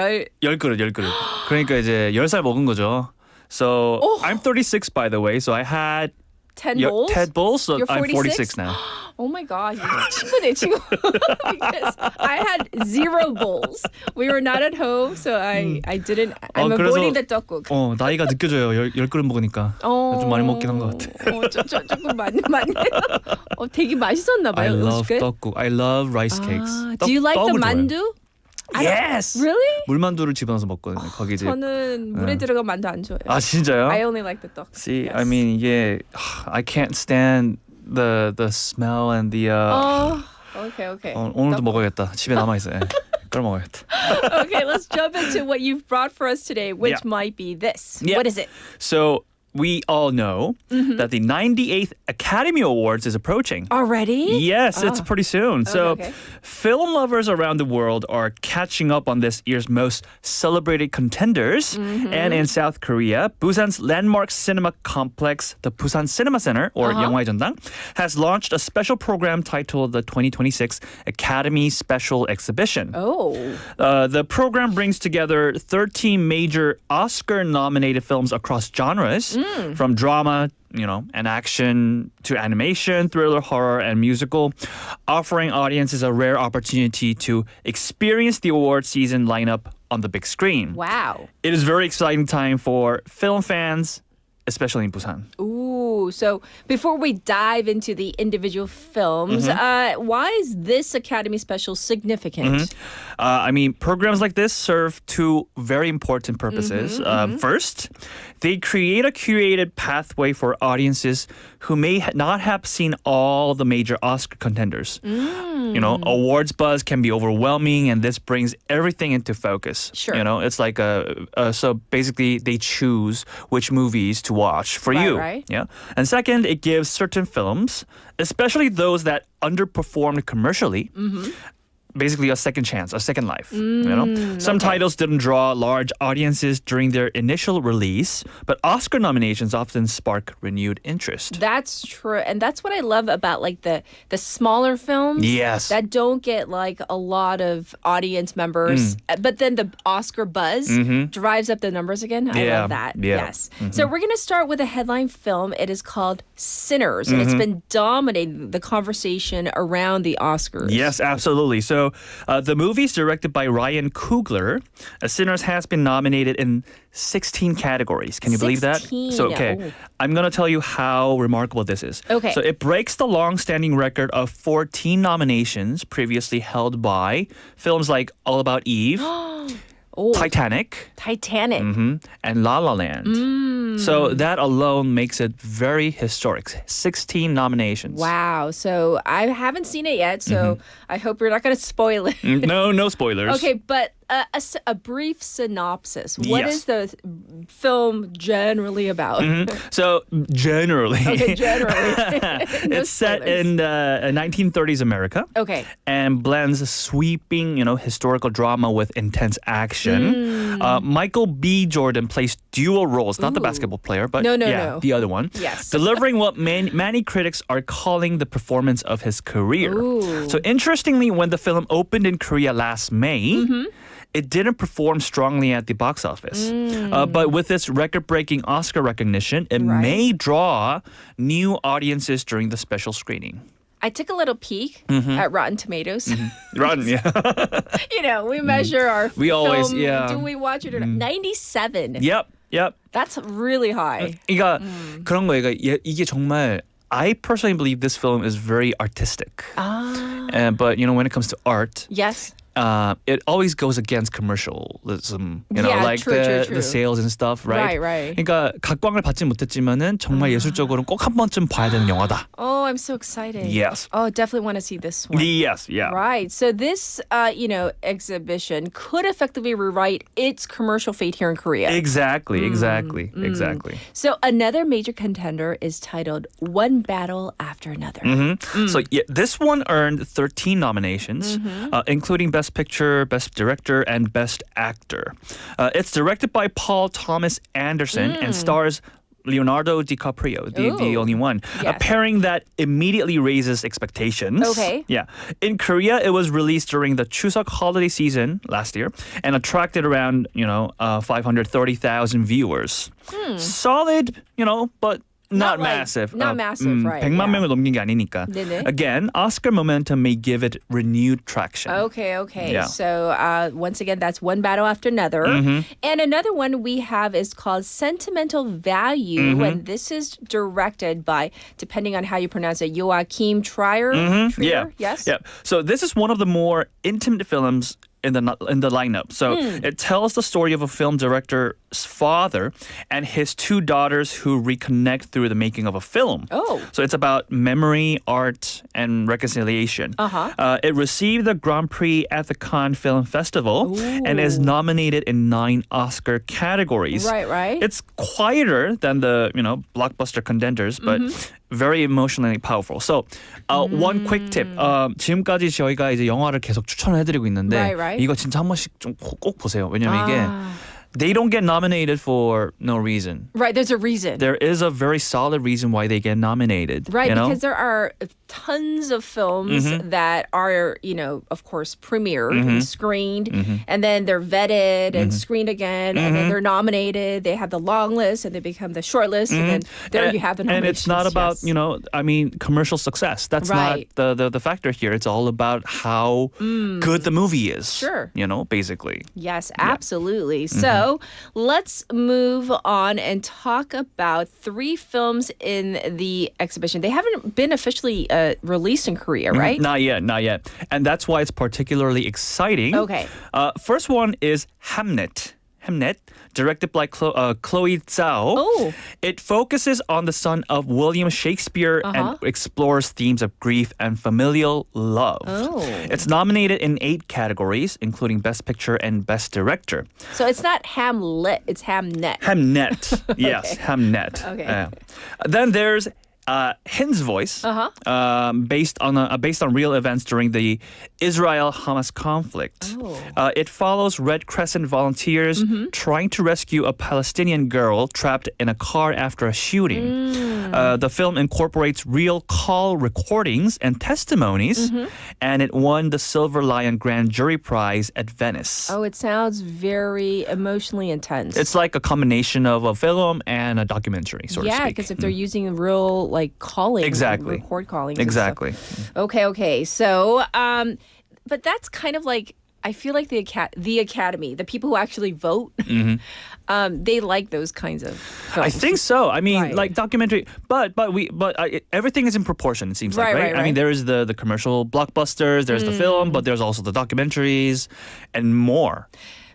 10그릇. 그러니까 이제 10살 먹은 거죠. So I'm 36 by the way. So I had 10 bowls? 10 bowls. So You're I'm 46? 46 now. Oh my gosh, 친구네 친구. Because I had 0 bowls. We were not at home, so I didn't. I'm avoiding the 떡국. 나이가 느껴져요. 10그릇 먹으니까. 좀 많이 먹긴 한 것 같아. 조금 많네요. 되게 맛있었나 봐요. I love 떡국. I love rice cakes. Do you like the 만두? Yes. Really? 물만두를 집어넣어서 먹거든요. 거기 이제. 저는 물에 들어간 만두 안 좋아해요. 아 진짜요? I only like the 떡. See, yes. I mean 이게 I can't stand the smell and the. Okay. 오늘도 먹어야겠다. 집에 남아 있어요. 그걸 먹어야겠다. Okay, let's jump into what you've brought for us today, which might be this. Yeah. What is it? So we all know that the 98th Academy Awards is approaching. Already? Yes, it's pretty soon. So Okay. film lovers around the world are catching up on this year's most celebrated contenders. And in South Korea, Busan's landmark cinema complex, the Busan Cinema Center, or 영화의 전당, has launched a special program titled the 2026 Academy Special Exhibition. The program brings together 13 major Oscar-nominated films across genres, from drama, and action to animation, thriller, horror, and musical, offering audiences a rare opportunity to experience the award season lineup on the big screen. Wow. It is a very exciting time for film fans, especially in Busan. Ooh, so before we dive into the individual films, why is this Academy Special significant? I mean, programs like this serve two very important purposes. First, they create a curated pathway for audiences who may not have seen all the major Oscar contenders. Awards buzz can be overwhelming, and this brings everything into focus. Sure. It's like so basically they choose which movies to watch for you. Right. Yeah. And second, it gives certain films, especially those that underperformed commercially, basically a second chance, a second life. Some titles didn't draw large audiences during their initial release, but Oscar nominations often spark renewed interest. That's true, and that's what I love about like the smaller films. Yes. That don't get like a lot of audience members, but then the Oscar buzz drives up the numbers again. I love that. Yeah. Yes. So we're gonna start with a headline film. It is called Sinners, and it's been dominating the conversation around the Oscars. Yes, absolutely. So the movie's directed by Ryan Coogler. Sinners has been nominated in 16 categories. Can you believe that? 16. So, okay, Oh. I'm going to tell you how remarkable this is. Okay. So it breaks the long-standing record of 14 nominations previously held by films like All About Eve, Titanic, and La La Land. So that alone makes it very historic. 16 nominations. Wow. So I haven't seen it yet, so I hope you're not going to spoil it. No spoilers. Okay, but a brief synopsis. What Yes. is the film generally about? So generally, Okay, generally. No it's set spoilers. in 1930s America. Okay. And blends sweeping, historical drama with intense action. Michael B. Jordan plays dual roles, not the basketball player, but No. the other one. Yes. Delivering what many critics are calling the performance of his career. Ooh. So interestingly, when the film opened in Korea last May, it didn't perform strongly at the box office. But with its record-breaking Oscar recognition, it may draw new audiences during the special screening. I took a little peek at Rotten Tomatoes. Rotten, yeah. We measure our We film. always, yeah. Do we watch it or not? 97. Yep. That's really high. 그러니까 그런 거예요. 이게 정말 I personally believe this film is very artistic. But when it comes to art, Yes. It always goes against commercialism. Yeah, like true, the true. sales and stuff, right? Right. 그러니까 각광을 받지 못했지만은 정말 예술적으로는 꼭 한 번쯤 봐야 되는 영화다. Oh, I'm so excited. Yes. Oh, definitely want to see this one. Yes, yeah. Right. So this, exhibition could effectively rewrite its commercial fate here in Korea. Exactly. So another major contender is titled One Battle After Another. So this one earned 13 nominations, including Best Picture, Best Director, and Best Actor. It's directed by Paul Thomas Anderson and stars Leonardo DiCaprio, the only one. A Yes. pairing that immediately raises expectations. Okay. Yeah. In Korea, it was released during the Chuseok holiday season last year and attracted around, 530,000 viewers. Solid, but not massive. not massive, right, 100만 yeah. 명을 넘긴 게 아니니까. 네네. Again, Oscar momentum may give it renewed traction. Okay. Yeah. So once again, that's One Battle After Another. And another one we have is called Sentimental Value. And this is directed by, depending on how you pronounce it, Joachim Trier. Yeah. Yes? Yeah. So this is one of the more intimate films in the lineup. So it tells the story of a film director's father and his two daughters who reconnect through the making of a film. Oh. So it's about memory, art, and reconciliation. It received the Grand Prix at the Cannes Film Festival and is nominated in 9 Oscar categories. Right. It's quieter than the, blockbuster contenders, but very emotionally powerful. So, one quick tip. 지금까지 저희가 이제 영화를 계속 추천을 해드리고 있는데 Right. 이거 진짜 한 번씩 좀 꼭 보세요. 왜냐면 이게 they don't get nominated for no reason. Right, there's a reason. There is a very solid reason why they get nominated. Right, you know? because there are tons of films that are, of course, premiered and screened, and then they're vetted and screened again, and then they're nominated. They have the long list, and they become the short list, and then there you have the And nominations. it's not about, yes. commercial success. That's Right. not the factor here. It's all about how good the movie is. Sure. Basically. Yes, absolutely. So let's move on and talk about 3 films in the exhibition. They haven't been officially released in Korea, right? Not yet. And that's why it's particularly exciting. Okay. First one is Hamnet, directed by Chloe Zhao. Oh. It focuses on the son of William Shakespeare and explores themes of grief and familial love. Oh. It's nominated in 8 categories, including Best Picture and Best Director. So it's not Hamlet, it's Hamnet. Hamnet. Yes, Hamnet. Okay. Then there's Hin's voice, based on real events during the Israel-Hamas conflict. It follows Red Crescent volunteers trying to rescue a Palestinian girl trapped in a car after a shooting. The film incorporates real call recordings and testimonies, and it won the Silver Lion Grand Jury Prize at Venice. Oh, it sounds very emotionally intense. It's like a combination of a film and a documentary, so to speak. Yeah, because if they're using real calling, exactly, record calling, exactly. Okay. So, but that's kind of like, I feel like the Academy, the people who actually vote, they like those kinds of films. I think so. I mean, like documentary, but everything is in proportion. It seems like, right? I mean, there is the commercial blockbusters, there's the film, but there's also the documentaries and more.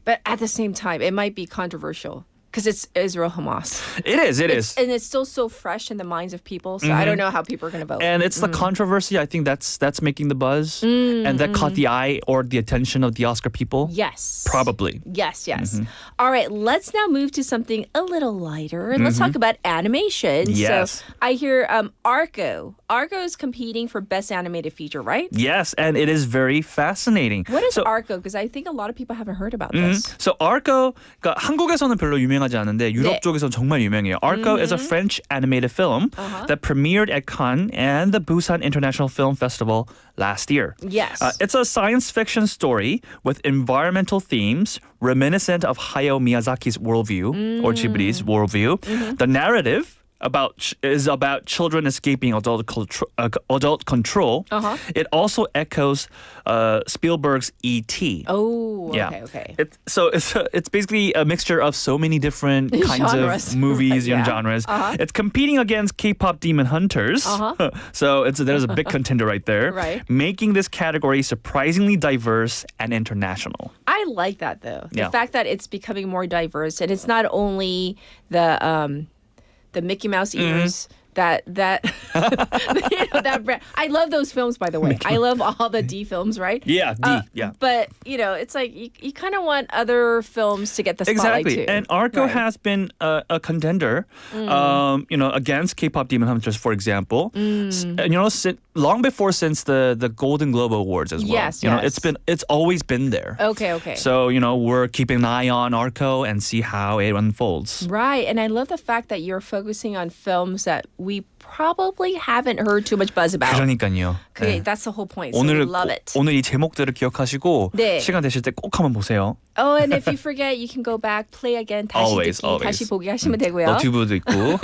But at the same time, it might be controversial. Because it's Israel-Hamas. It is. And it's still so fresh in the minds of people, so I don't know how people are going to vote. And it's the controversy, I think that's making the buzz. And that caught the eye or the attention of the Oscar people. Yes. Probably. Yes. All right, let's now move to something a little lighter. And let's talk about animation. Yes. So I hear Argo. Argo is competing for Best Animated Feature, right? Yes, and it is very fascinating. What is Argo? Because I think a lot of people haven't heard about this. So Argo, 한국에서는 별로 유명하지 않은데 유럽 쪽에서는 정말 유명해요. Argo is a French animated film that premiered at Cannes and the Busan International Film Festival last year. Yes. It's a science fiction story with environmental themes reminiscent of Hayao Miyazaki's worldview or Ghibli's worldview. The narrative is about children escaping adult control. It also echoes Spielberg's E.T. Oh, okay. It's basically a mixture of so many different kinds of movies and genres. It's competing against K-pop Demon Hunters. So there's a big contender right there. Right. Making this category surprisingly diverse and international. I like that though. Yeah. The fact that it's becoming more diverse, and it's not only the Mickey Mouse ears that that brand. I love those films, by the way. I love all the D films, right? Yeah, D. But it's like you kind of want other films to get the spotlight exactly. too. And Argo has been a contender, against K-pop Demon Hunters, for example. Long before since the Golden Globe Awards as well. Yes, it's always been there. Okay. So we're keeping an eye on Argo and see how it unfolds. Right, and I love the fact that you're focusing on films that we probably haven't heard too much buzz about. 그러니까요. That's the whole point. So we love it. 오늘 이 제목들을 기억하시고 시간 되실 때 꼭 한번 보세요. Oh, and if you forget, you can go back, play again, 다시 듣기, 다시 보기 하시면 되고요. 너튜브도 있고.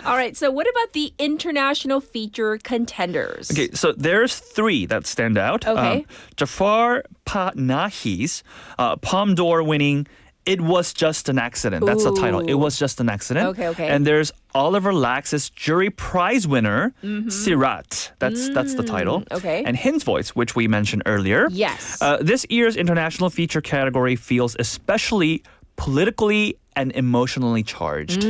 All right, so what about the international feature contenders? Okay, so there's 3 that stand out. Okay. Jafar Panahi's Palme d'Or winning It Was Just an Accident. That's the title. It Was Just an Accident. Okay. And there's Oliver Lax's jury prize winner, Sirat. That's the title. Okay. And Hin's voice, which we mentioned earlier. Yes. This year's international feature category feels especially politically and emotionally charged.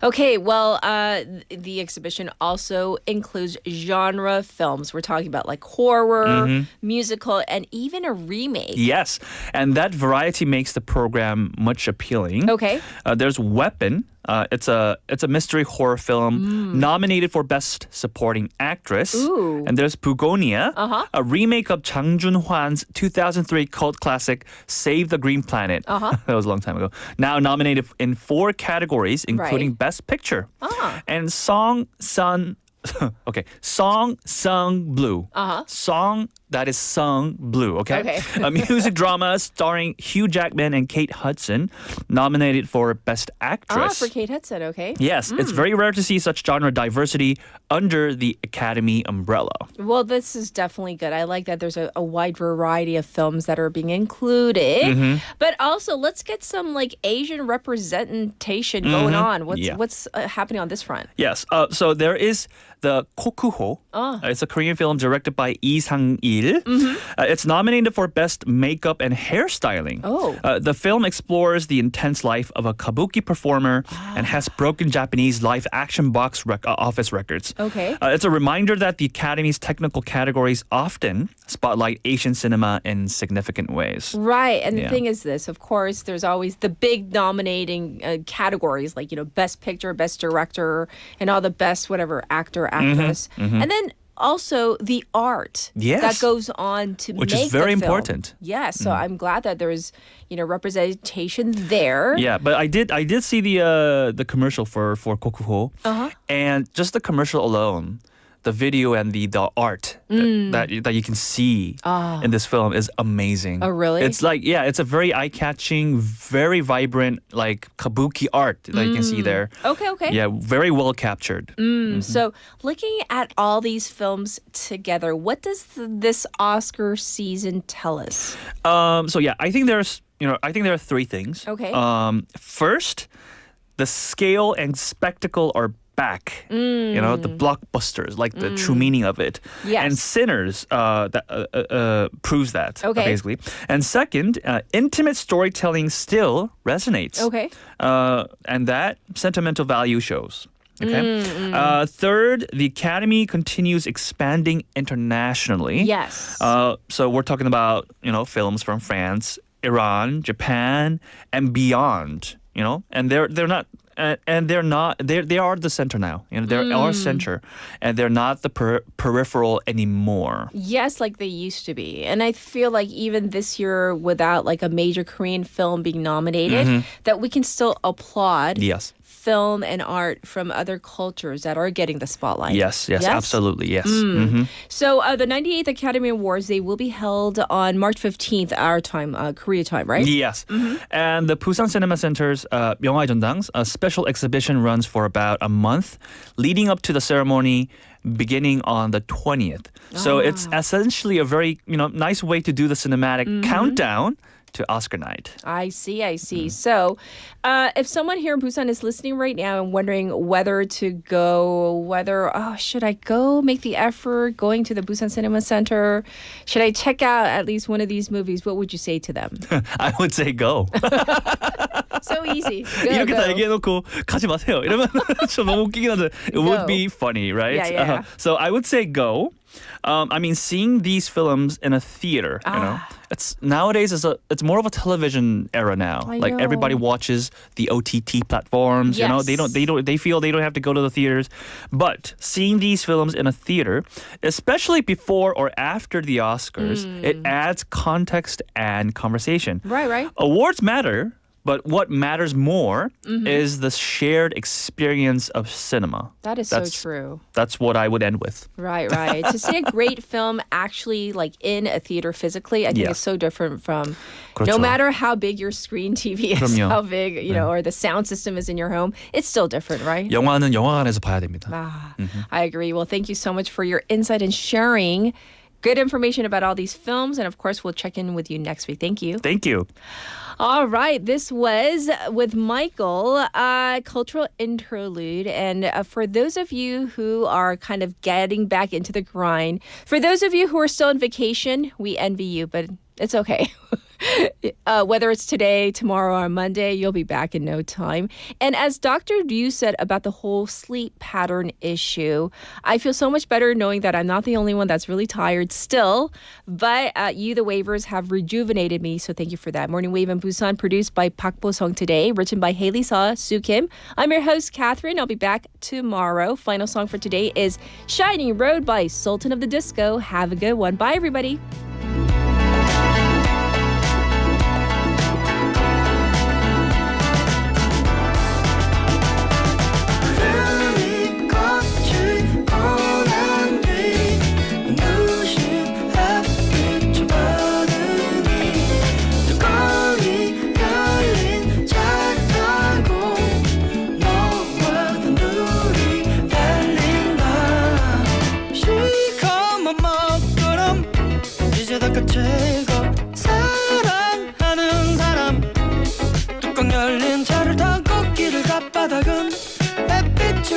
Okay, well, the exhibition also includes genre films. We're talking about like horror, musical, and even a remake. Yes, and that variety makes the program much appealing. Okay. There's Weapon. It's a mystery horror film nominated for Best Supporting Actress. Ooh. And there's Bugonia, a remake of Chang Jun-hwan's 2003 cult classic Save the Green Planet. That was a long time ago. Now nominated in 4 categories, including Best Picture. And Song Sung Blue. Song that is sung blue, okay? A music drama starring Hugh Jackman and Kate Hudson, nominated for Best Actress. For Kate Hudson, okay. Yes, it's very rare to see such genre diversity under the Academy umbrella. Well, this is definitely good. I like that there's a wide variety of films that are being included. But also, let's get some like Asian representation going on. What's happening on this front? Yes, so there is the Kokuho. It's a Korean film directed by Lee Sang-il Il. It's nominated for Best Makeup and Hairstyling. Oh. The film explores the intense life of a kabuki performer and has broken Japanese live-action box office records. Okay. It's a reminder that the Academy's technical categories often spotlight Asian cinema in significant ways. Right, and the Yeah. thing is this, of course, there's always the big nominating categories like, Best Picture, Best Director, and all the best whatever actor, actress. And then also the art that goes on to Which make is very the film. important. Yeah, so I'm glad that there's, representation there. Yeah, but I did see the commercial for Kokuho, and just the commercial alone, the video and the art that you can see in this film is amazing. Oh, really? It's it's a very eye-catching, very vibrant, like kabuki art that you can see there. Okay. Yeah, very well captured. So looking at all these films together, what does this Oscar season tell us? I think there are three things. Okay. First, the scale and spectacle are back. The blockbusters, like the true meaning of it. Yes. And Sinners proves that, Okay. basically. And second, intimate storytelling still resonates. Okay. And that sentimental value shows. Okay. Third, the Academy continues expanding internationally. Yes. So we're talking about, films from France, Iran, Japan, and beyond. And they are the center now. They're our center, and they're not the peripheral anymore. Yes, like they used to be. And I feel like even this year, without like a major Korean film being nominated, that we can still applaud Yes. film and art from other cultures that are getting the spotlight. Yes, absolutely, yes. So the 98th Academy Awards, they will be held on March 15th, our time, Korea time, right? Yes. And the Busan Cinema Center's 영화의 전당, a special exhibition runs for about a month, leading up to the ceremony beginning on the 20th. So it's essentially a very, nice way to do the cinematic countdown to Oscar night. I see. So if someone here in Busan is listening right now and wondering whether to go, should I go make the effort going to the Busan Cinema Center? Should I check out at least one of these movies? What would you say to them? I would say go. So easy. Go, 이렇게 다 go. 얘기해놓고 가지 마세요. 이러면 좀 너무 웃기긴 한데 it would be funny, right? Yeah. So I would say go. Seeing these films in a theater, it's nowadays it's more of a television era now. Like know. everybody watches the OTT platforms. Yes. They feel they don't have to go to the theaters. But seeing these films in a theater, especially before or after the Oscars, it adds context and conversation. Right. Awards matter. But what matters more is the shared experience of cinema. That is so true. That's what I would end with. Right. To see a great film actually like in a theater physically, I think is so different from no matter how big your screen TV is, 그럼요. how big, or the sound system is in your home, it's still different, right? 영화는 영화관에서 봐야 됩니다. I agree. Well, thank you so much for your insight and sharing good information about all these films. And of course, we'll check in with you next week. Thank you. Thank you. All right, this was with Michael, cultural interlude. And for those of you who are kind of getting back into the grind, for those of you who are still on vacation, we envy you, but it's okay. Whether it's today, tomorrow, or Monday, you'll be back in no time. And as Dr. Liu said about the whole sleep pattern issue, I feel so much better knowing that I'm not the only one that's really tired still. But you, the Wavers, have rejuvenated me, so thank you for that. Morning Wave in Busan, produced by Park Bo-sung today, written by Haley Saw, Soo Kim. I'm your host, Catherine. I'll be back tomorrow. Final song for today is Shining Road by Sultan of the Disco. Have a good one. Bye, everybody.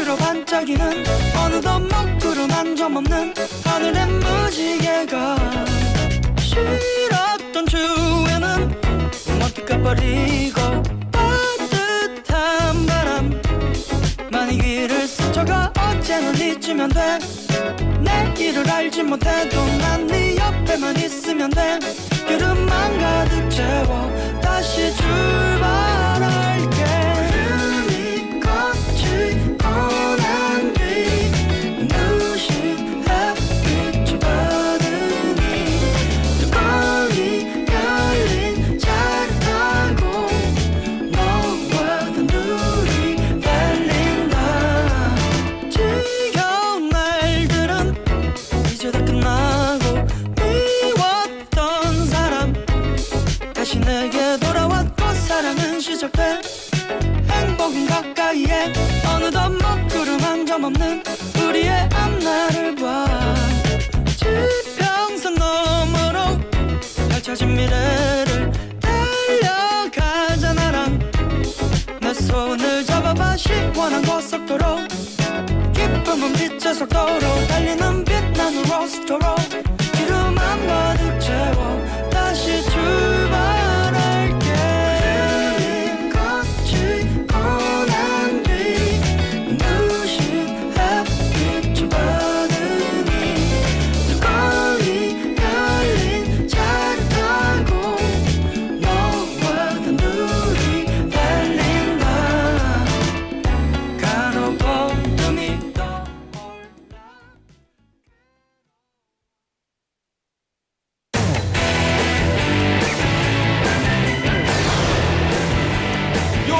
빛으로 반짝이는 어느덧 먹구름 한 점 없는 하늘의 무지개가 싫었던 주에는 먼트 까버리고 따뜻한 바람 많이 길을 스쳐가 어제는 잊으면 돼 내일을 알지 못해도 난 네 옆에만 있으면 돼 기름만 가득 채워 다시 출발할게 구름이 걷히고 난 뒤 눈부신 햇빛을 받으니 뚜껑이 열린 차를 타고 너와 단둘이 달린다 지겨운 날들은 이제 다 끝나고 미웠던 사람 다시 내게 돌아왔고 사랑은 시작돼 행복은 가까이에 어느덧 먹구름 한 점 없는 우리의 앞날을 봐 지평선 너머로 펼쳐진 미래를 달려가자 나랑 내 손을 잡아봐 시원한 고속도로 기쁨은 빛의 속도로 달리는 빛나는 로스터로